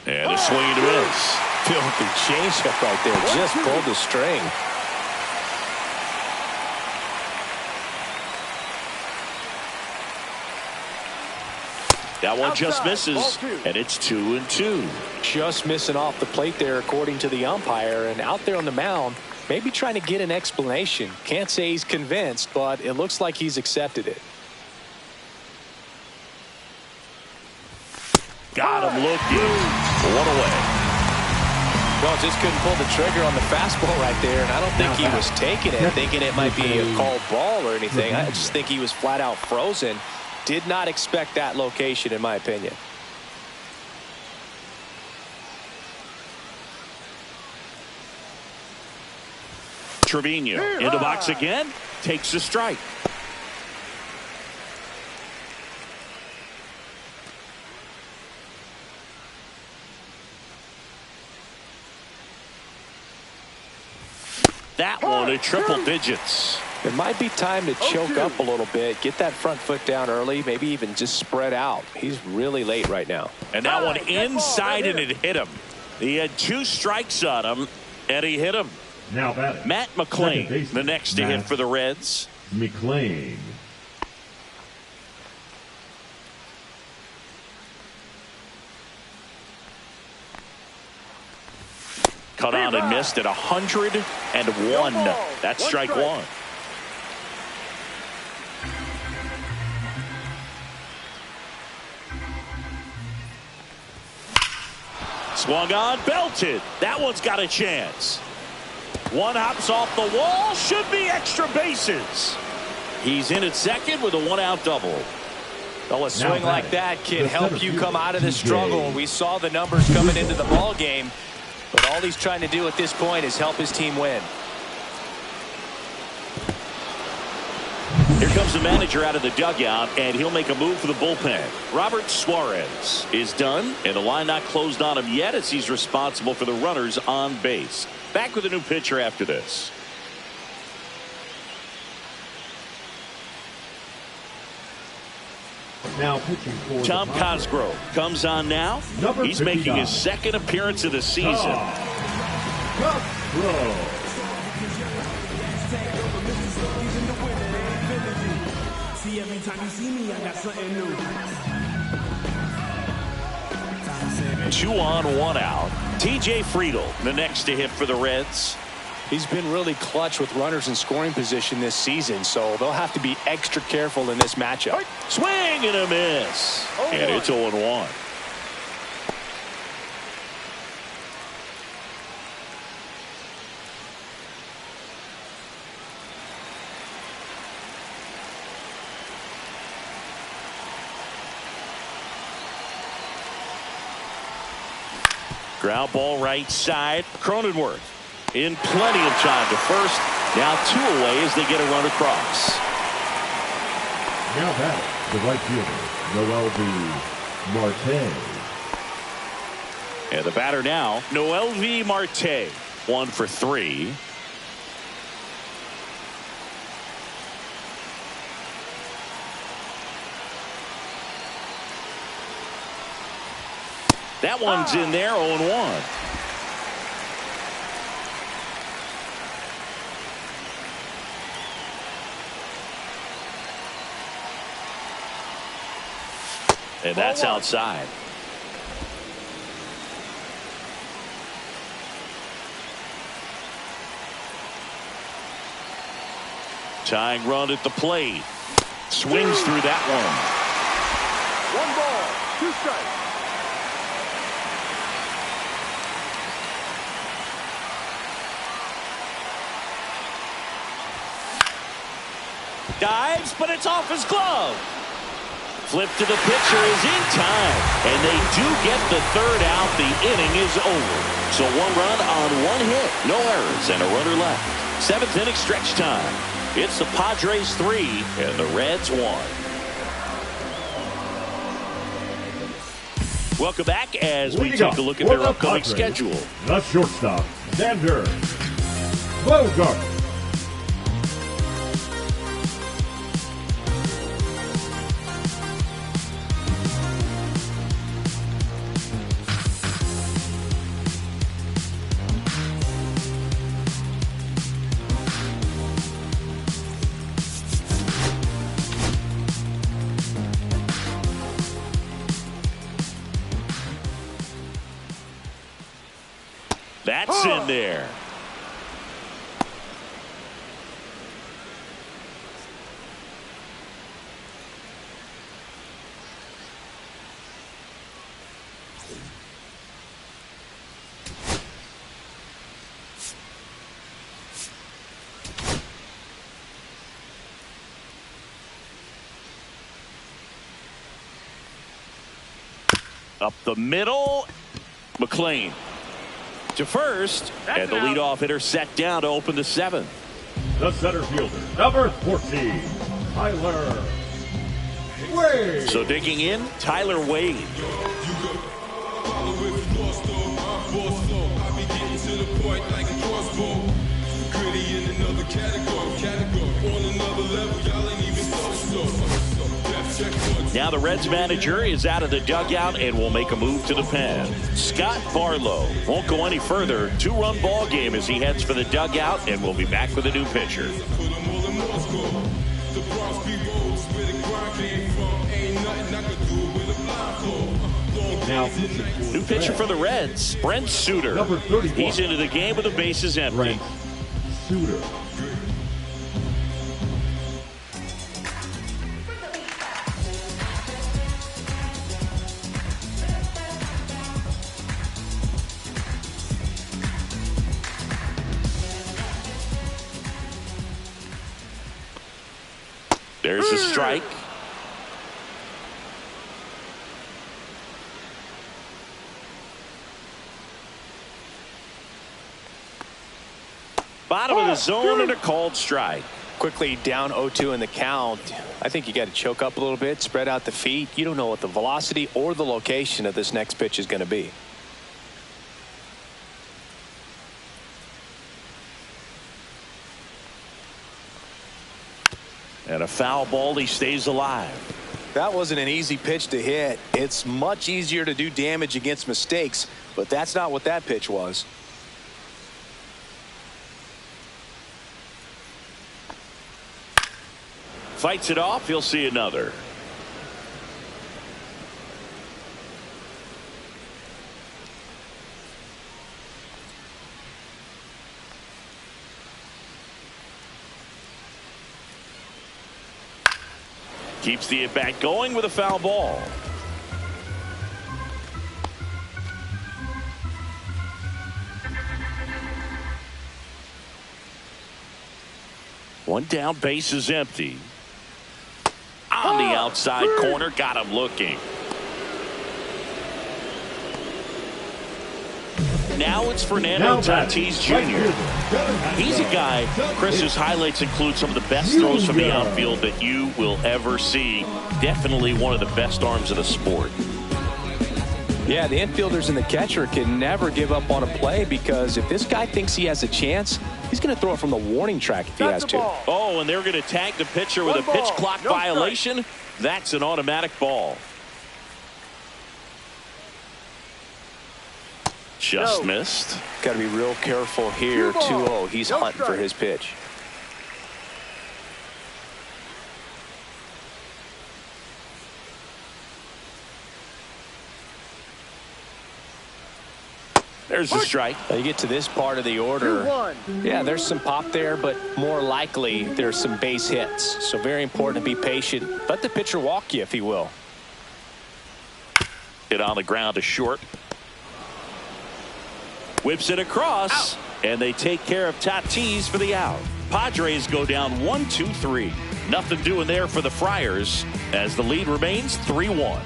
And a swing and a miss. Filthy changeup right there. Just pulled the string. That one just misses, and it's 2-2. Just missing off the plate there, according to the umpire. And out there on the mound, maybe trying to get an explanation. Can't say he's convinced, but it looks like he's accepted it. Got him looking. One away. Well, just couldn't pull the trigger on the fastball right there, and I don't think he was taking it, thinking it might be a called ball or anything. I just think he was flat out frozen. Did not expect that location, in my opinion. Trevino in the box again, takes a strike. That one at triple digits. It might be time to choke up a little bit, get that front foot down early, maybe even just spread out. He's really late right now. And that one inside, and it hit him. He had 2 strikes on him, and he hit him. Now batting, Matt McClain, the next to hit for the Reds. McClain. Cut on and missed at 101. That's strike 1. Swung on, belted. That one's got a chance. One hops off the wall, should be extra bases. He's in at second with a 1-out double. Well, a swing like that can help you come out of the struggle. We saw the numbers coming into the ball game, but all he's trying to do at this point is help his team win. Here comes the manager out of the dugout, and he'll make a move for the bullpen. Robert Suarez is done, and the line not closed on him yet as he's responsible for the runners on base. Back with a new pitcher after this. Now pitching for Tom Cosgrove comes on now. He's making his second appearance of the season. Cosgrove. See, every time you see me, I got something new. 2 on, 1 out. TJ Friedl, the next to hit for the Reds. He's been really clutch with runners in scoring position this season, so they'll have to be extra careful in this matchup. Swing and a miss. And it's 0-1. Ground ball right side. Cronenworth in plenty of time to first. Now 2 away as they get a run across. Now back the right fielder, Noel Marte. And the batter now, Noel Marte. 1 for 3. That one's in there, 0-1. And that's outside. Tying run at the plate. Swings through that one. 1 ball, 2 strikes. Dives, but it's off his glove. Flip to the pitcher is in time. And they do get the 3rd out. The inning is over. So 1 run on 1 hit. No errors and a runner left. 7th inning stretch time. It's the Padres 3 and the Reds 1. Welcome back as we take a look at their upcoming schedule. The shortstop, Xander Bogart. That's in there. Up the middle, McLean to first, and the leadoff hitter set down to open the 7th. The center fielder, number 14, Tyler Wade. So digging in, Tyler Wade. Now the Reds manager is out of the dugout and will make a move to the pen. Scott Barlow won't go any further. 2-run ball game as he heads for the dugout, and we'll be back with a new pitcher. Now new pitcher for the Reds, Brent Suter. Number 31. He's into the game with the bases empty. Brent Suter. There's a strike. Bottom of the zone and a called strike. quickly down 0-2 in the count. I think you got to choke up a little bit, spread out the feet. You don't know what the velocity or the location of this next pitch is going to be. And a foul ball, he stays alive. That wasn't an easy pitch to hit. It's much easier to do damage against mistakes, but that's not what that pitch was. Fights it off. He'll see another. Keeps the at-bat going with a foul ball. One down, base is empty. On the outside corner, got him looking. Now it's Fernando Tatis Jr. He's a guy, Chris's highlights include some of the best throws from the outfield that you will ever see. Definitely one of the best arms of the sport. Yeah, the infielders and the catcher can never give up on a play, because if this guy thinks he has a chance, he's going to throw it from the warning track if he has to. Oh, and they're going to tag the pitcher with a pitch clock violation. That's an automatic ball. Just missed. Got to be real careful here. 2-0. He's hunting for his pitch. There's the strike. You get to this part of the order. Yeah, there's some pop there, but more likely there's some base hits. So very important to be patient. Let the pitcher walk you if he will. Hit on the ground to short. Whips it across, and they take care of Tatis for the out. Padres go down 1-2-3. Nothing doing there for the Friars as the lead remains 3-1.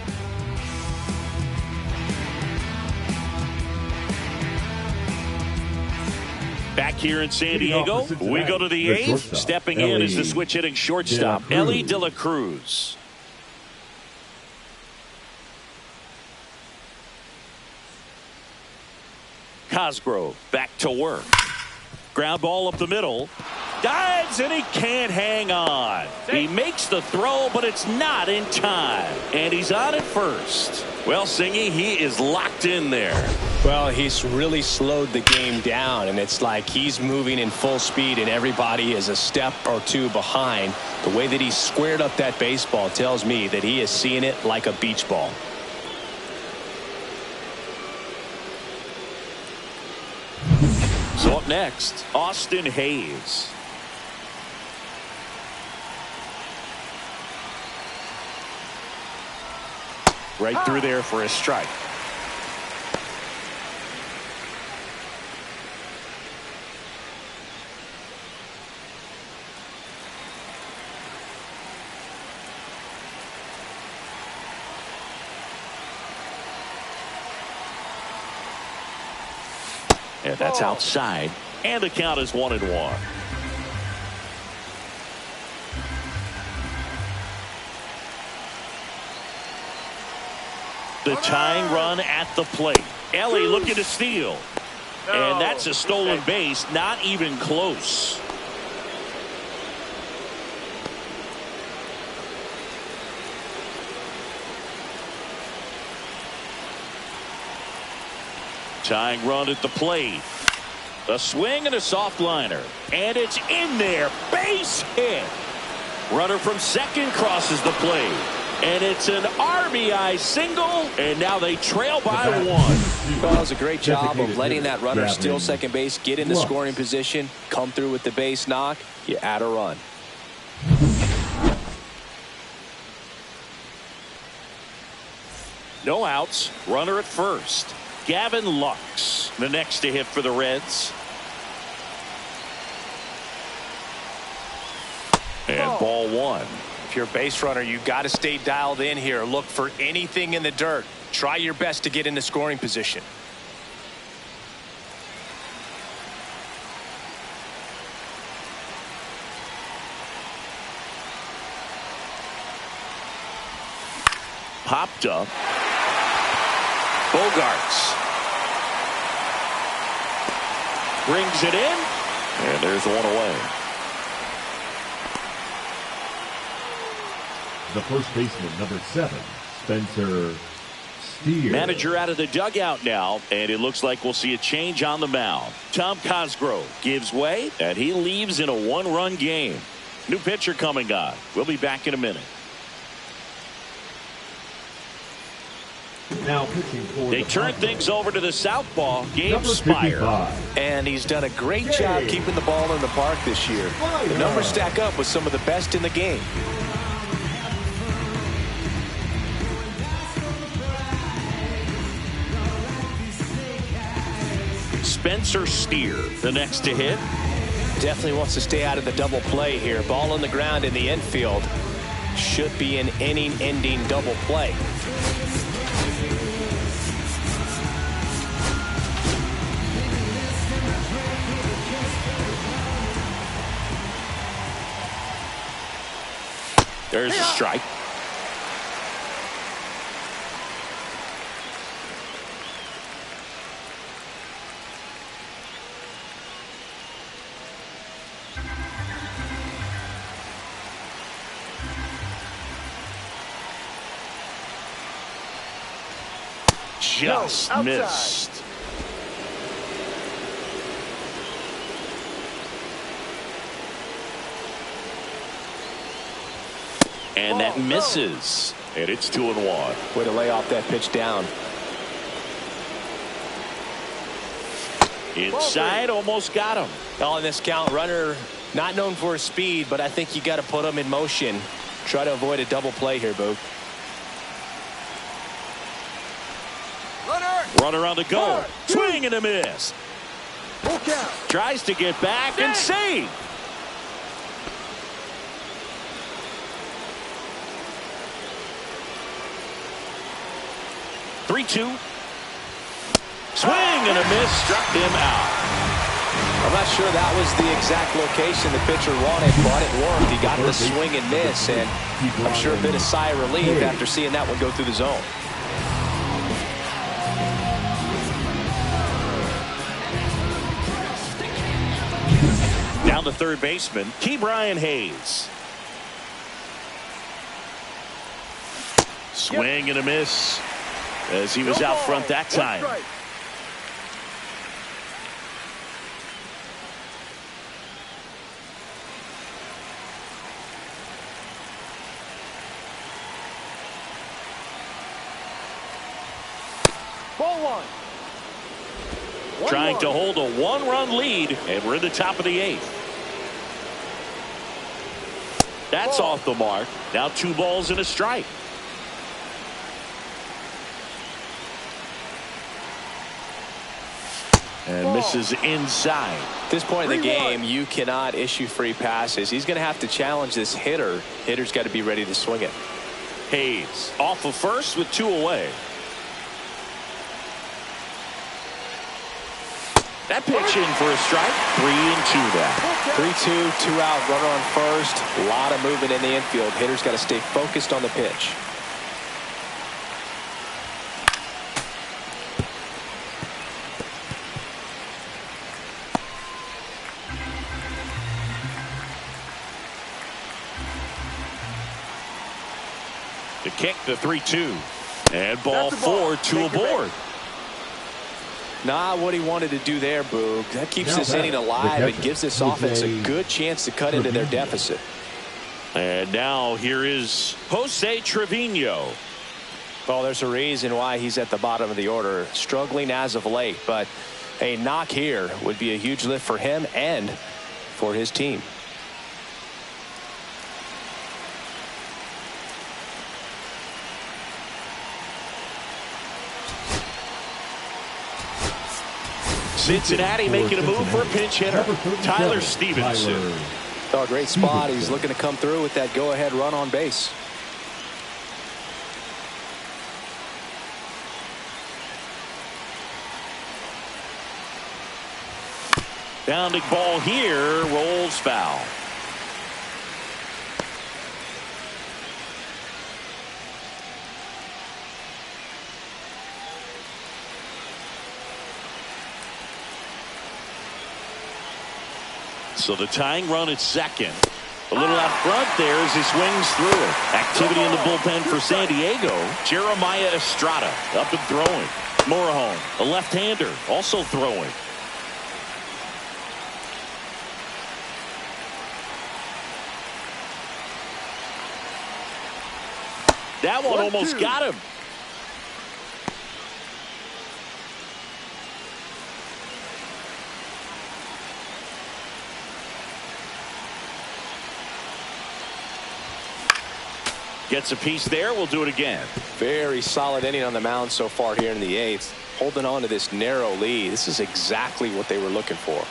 Back here in San Diego, we go to the eighth. Stepping in is the switch hitting shortstop, Ellie De La Cruz. Cosgrove back to work. Ground ball up the middle. Dives, and he can't hang on. He makes the throw, but it's not in time. And he's on at first. Well, Singy, he is locked in there. Well, he's really slowed the game down, and it's like he's moving in full speed, and everybody is a step or two behind. The way that he squared up that baseball tells me that he is seeing it like a beach ball. So up next, Austin Hayes. Right through there for a strike. And that's outside. And the count is 1-1. The tying run at the plate. Ellie looking to steal. And that's a stolen base. Not even close. Tying run at the plate. A swing and a soft liner. And it's in there. Base hit. Runner from second crosses the plate. And it's an RBI single. And now they trail by 1. Well, that was a great job of letting that runner steal second base, get into scoring position, come through with the base knock. You add a run. No outs. Runner at first. Gavin Lux, the next to hit for the Reds. And ball 1. If you're a base runner, you got to stay dialed in here. Look for anything in the dirt. Try your best to get into scoring position. popped up. Bogarts brings it in, and there's one away. The first baseman, number 7, Spencer Steer. Manager out of the dugout now, and it looks like we'll see a change on the mound. Tom Cosgrove gives way, and he leaves in a 1-run game. New pitcher coming on. We'll be back in a minute. Now pitching for they turn things over to the southpaw, Gabe Spire. And he's done a great job keeping the ball in the park this year. The numbers stack up with some of the best in the game. Spencer Steer, the next to hit. Definitely wants to stay out of the double play here. Ball on the ground in the infield. Should be an inning-ending double play. There's a strike. Just missed. And that misses. And it's 2-1. Way to lay off that pitch down. Inside, almost got him. On this count, runner not known for his speed, but I think you got to put him in motion. Try to avoid a double play here, Boog. Runner on the go. Swing and a miss. Tries to get back and save. Three-two. Swing and a miss. Struck him out. I'm not sure that was the exact location the pitcher wanted, but it worked. He got the swing and miss, and I'm sure a bit of sigh of relief after seeing that one go through the zone. Down to third baseman, Ke'Bryan Hayes. Swing and a miss as he was out front that time. Trying to hold a 1-run lead, and we're in the top of the 8th. That's off the mark. Now 2 balls and a strike. And misses inside. At this point in the game, you cannot issue free passes. He's going to have to challenge this hitter. Hitter's got to be ready to swing it. Hayes off of first with 2 away. That pitch in for a strike. 3-2 now. 3-2, 2 out, runner on first. A lot of movement in the infield. Hitter's got to stay focused on the pitch. The kick, the 3-2. And ball 4, 2 aboard. Not what he wanted to do there, Boog. That keeps this inning alive and gives this offense a good chance to cut into their deficit. And now here is Jose Trevino. Well, there's a reason why he's at the bottom of the order. Struggling as of late, but a knock here would be a huge lift for him and for his team. Cincinnati making a move for a pinch hitter, Tyler Stevenson. Oh, great spot. He's looking to come through with that go-ahead run on base. Bounding ball here, rolls foul. So the tying run at second. A little out front there as he swings through it. Activity in the bullpen for San Diego. Jeremiah Estrada up and throwing. Morejon, a left-hander, also throwing. That one almost got him. Gets a piece there. We'll do it again. Very solid inning on the mound so far here in the 8th. Holding on to this narrow lead. This is exactly what they were looking for.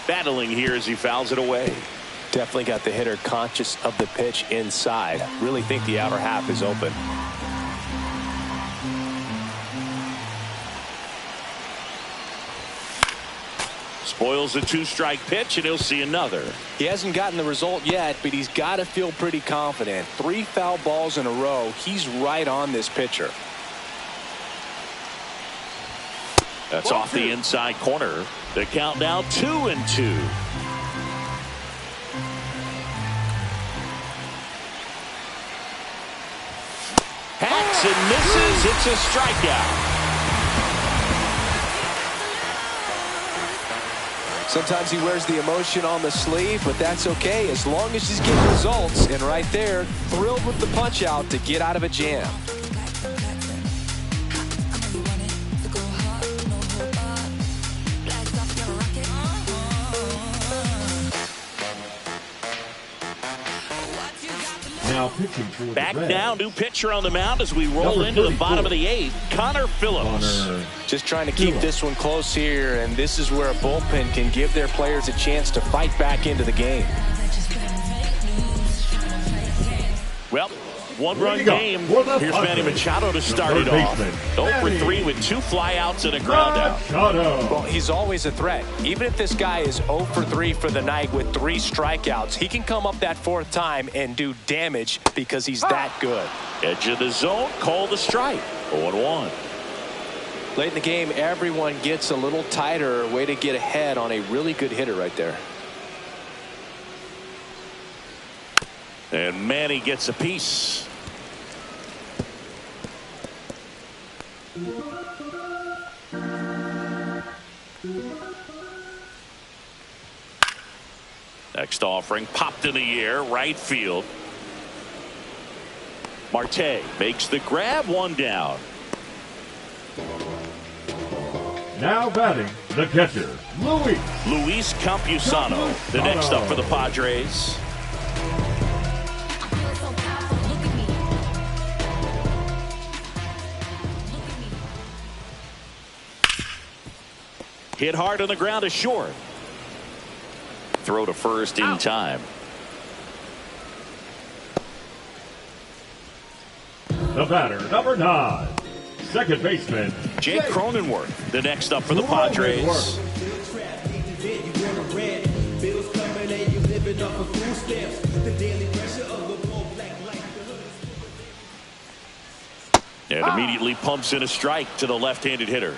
Battling here as he fouls it away. Definitely got the hitter conscious of the pitch inside. Really think the outer half is open. Spoils the 2-strike pitch, and he'll see another. He hasn't gotten the result yet, but he's got to feel pretty confident. 3 foul balls in a row. He's right on this pitcher. That's off the inside corner. The count now 2-2. Hacks and misses. It's a strikeout. Sometimes he wears the emotion on the sleeve, but that's okay as long as he's getting results. And right there, thrilled with the punch out to get out of a jam. Now pitching for the Back Reds. now, new pitcher on the mound as we roll into the bottom of the 8th. Connor Phillips. Just trying to keep this one close here, and this is where a bullpen can give their players a chance to fight back into the game. Well, one-run game. Here's Manny Machado to start it off. 0 for 3 with 2 flyouts and a ground out. Well, he's always a threat. Even if this guy is 0 for 3 for the night with 3 strikeouts, he can come up that 4th time and do damage because he's that good. Edge of the zone, call the strike. 0-1. Late in the game, everyone gets a little tighter. Way to get ahead on a really good hitter right there. And Manny gets a piece. Next offering popped in the air, right field. Marte makes the grab, 1 down. Now batting, the catcher, Luis Campusano, the next up for the Padres. Hit hard on the ground is short. Throw to first in time. The batter, number 9, second baseman, Jake Cronenworth, the next up for the Padres. And immediately pumps in a strike to the left-handed hitter.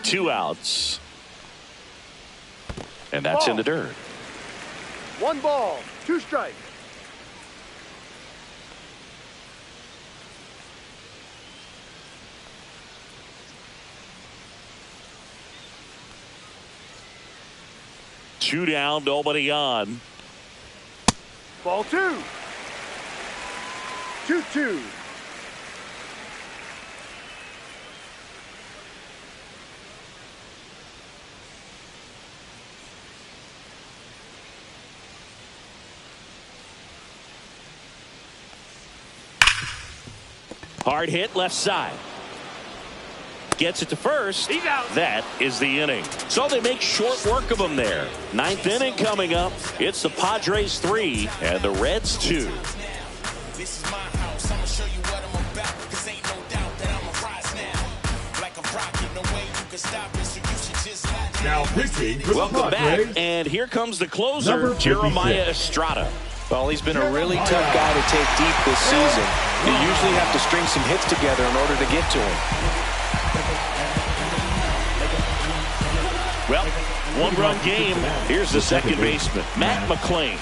Two outs. And that's in the dirt. 1 ball, 2 strikes. Two down, nobody on. Ball 2. 2-2. Hard hit left side. Gets it to first. He's out. That is the inning. So they make short work of him there. 9th inning coming up. It's the Padres 3 and the Reds 2. This is my house, I'ma show you what I'm about. Cause ain't no doubt that I'ma rise now. Like a rocket, no way you can stop it. So you should just lie. Now pitching for the Welcome Padres, back, and here comes the closer, Number 56. Jeremiah Estrada. Well, he's been a really tough guy to take deep this season. You usually have to string some hits together in order to get to him. Well, one-run game. Here's the second baseman, Matt McClain.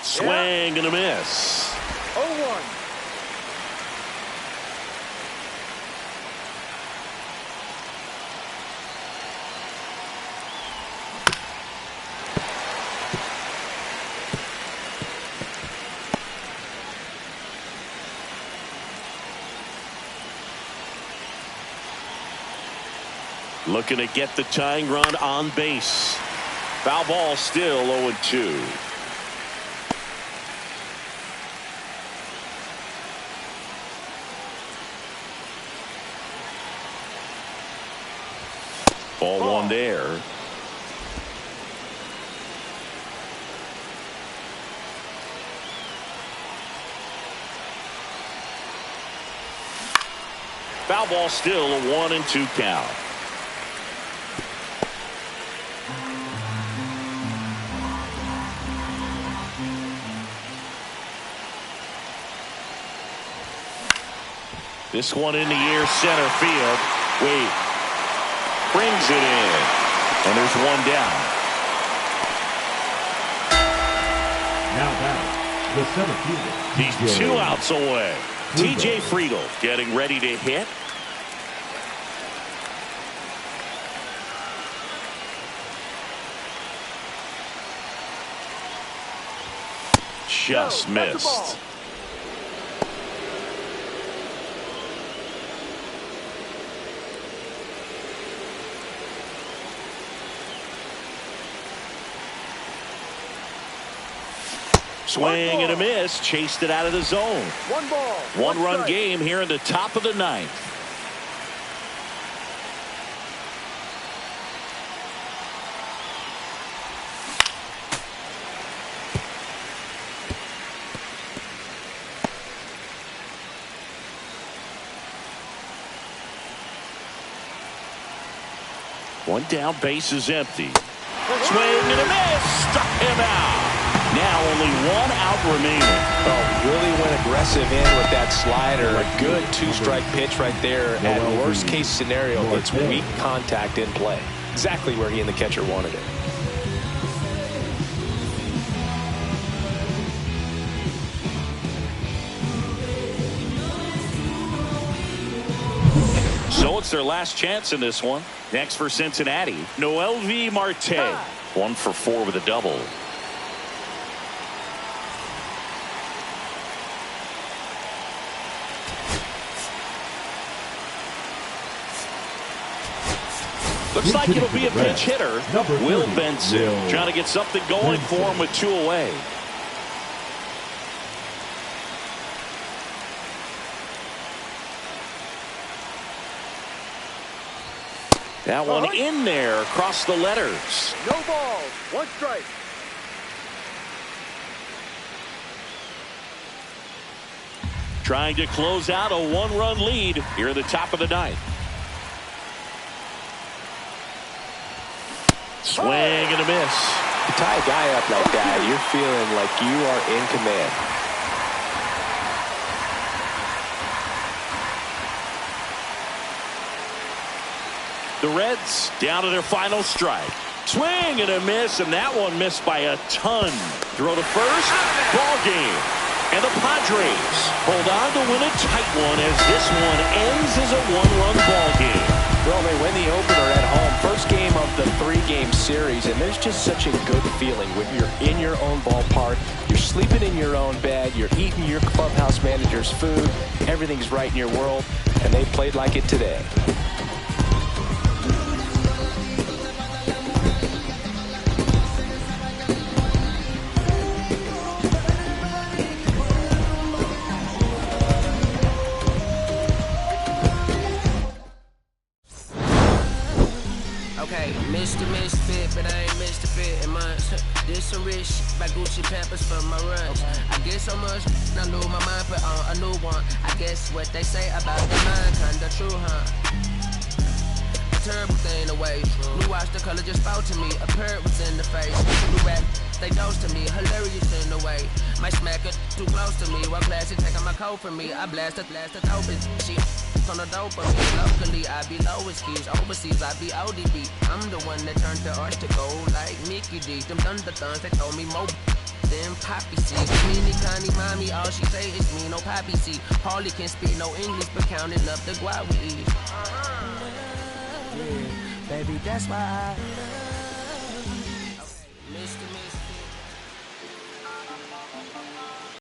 Swing and a miss. 0-1. Looking to get the tying run on base. Foul ball, still 0-2. Ball one there. Foul ball, still a 1-2 count. This one in the air, center field. Wade brings it in, and there's one down. now back, the center fielder. He's 2 outs away. TJ Friedel getting ready to hit. Just missed. Swing and a miss. Chased it out of the zone. 1 ball. 1-run game here in the top of the 9th. One down, base is empty. Swing and a miss. Struck him out. Now only 1 out remaining. Oh, really went aggressive in with that slider. A good 2-strike pitch right there. At worst case scenario, it's weak contact in play. Exactly where he and the catcher wanted it. So it's their last chance in this one. Next for Cincinnati, Noelvi Marte. 1 for 4 with a double. Looks like it'll be a pinch hitter. Will Benson trying to get something going for him with 2 away. That one in there across the letters. No balls. 1 strike. Trying to close out a 1-run lead here at the top of the 9th. Swing and a miss. You tie a guy up like that, you're feeling like you are in command. The Reds down to their final strike. Swing and a miss, and that one missed by a ton. Throw to first. Ball game. And the Padres hold on to win a tight one as this one ends as a 1-run ball game. Well, they win the opener at home. First game of the 3-game series, and there's just such a good feeling when you're in your own ballpark. You're sleeping in your own bed. You're eating your clubhouse manager's food. Everything's right in your world, and they played like it today. Okay, Mr. Misfit, but I ain't Mr. Fit in months. This some rich shit by Gucci Pampers for my runs. I get so much, I lose my mind, put on a new one. I guess what they say about the mind, kinda true, huh? Terrible thing away. Blue watch, the color just spoke to me. A parrot was in the face. Blue rap, they dose to me. Hilarious in the way. My smack it too close to me. While classy taking my coat from me. I blast it, dope it. She on the dope of me. Locally, I be lowest keys. Overseas, I be ODB. I'm the one that turned the arch to gold like Mickey D. Them thunder thuns, they told me more. Then poppy seeds. Meanie, Connie, mommy, all she say is me, no poppy seed. Harley can speak no English, but counting up the guap we eat. Yeah, baby, that's why I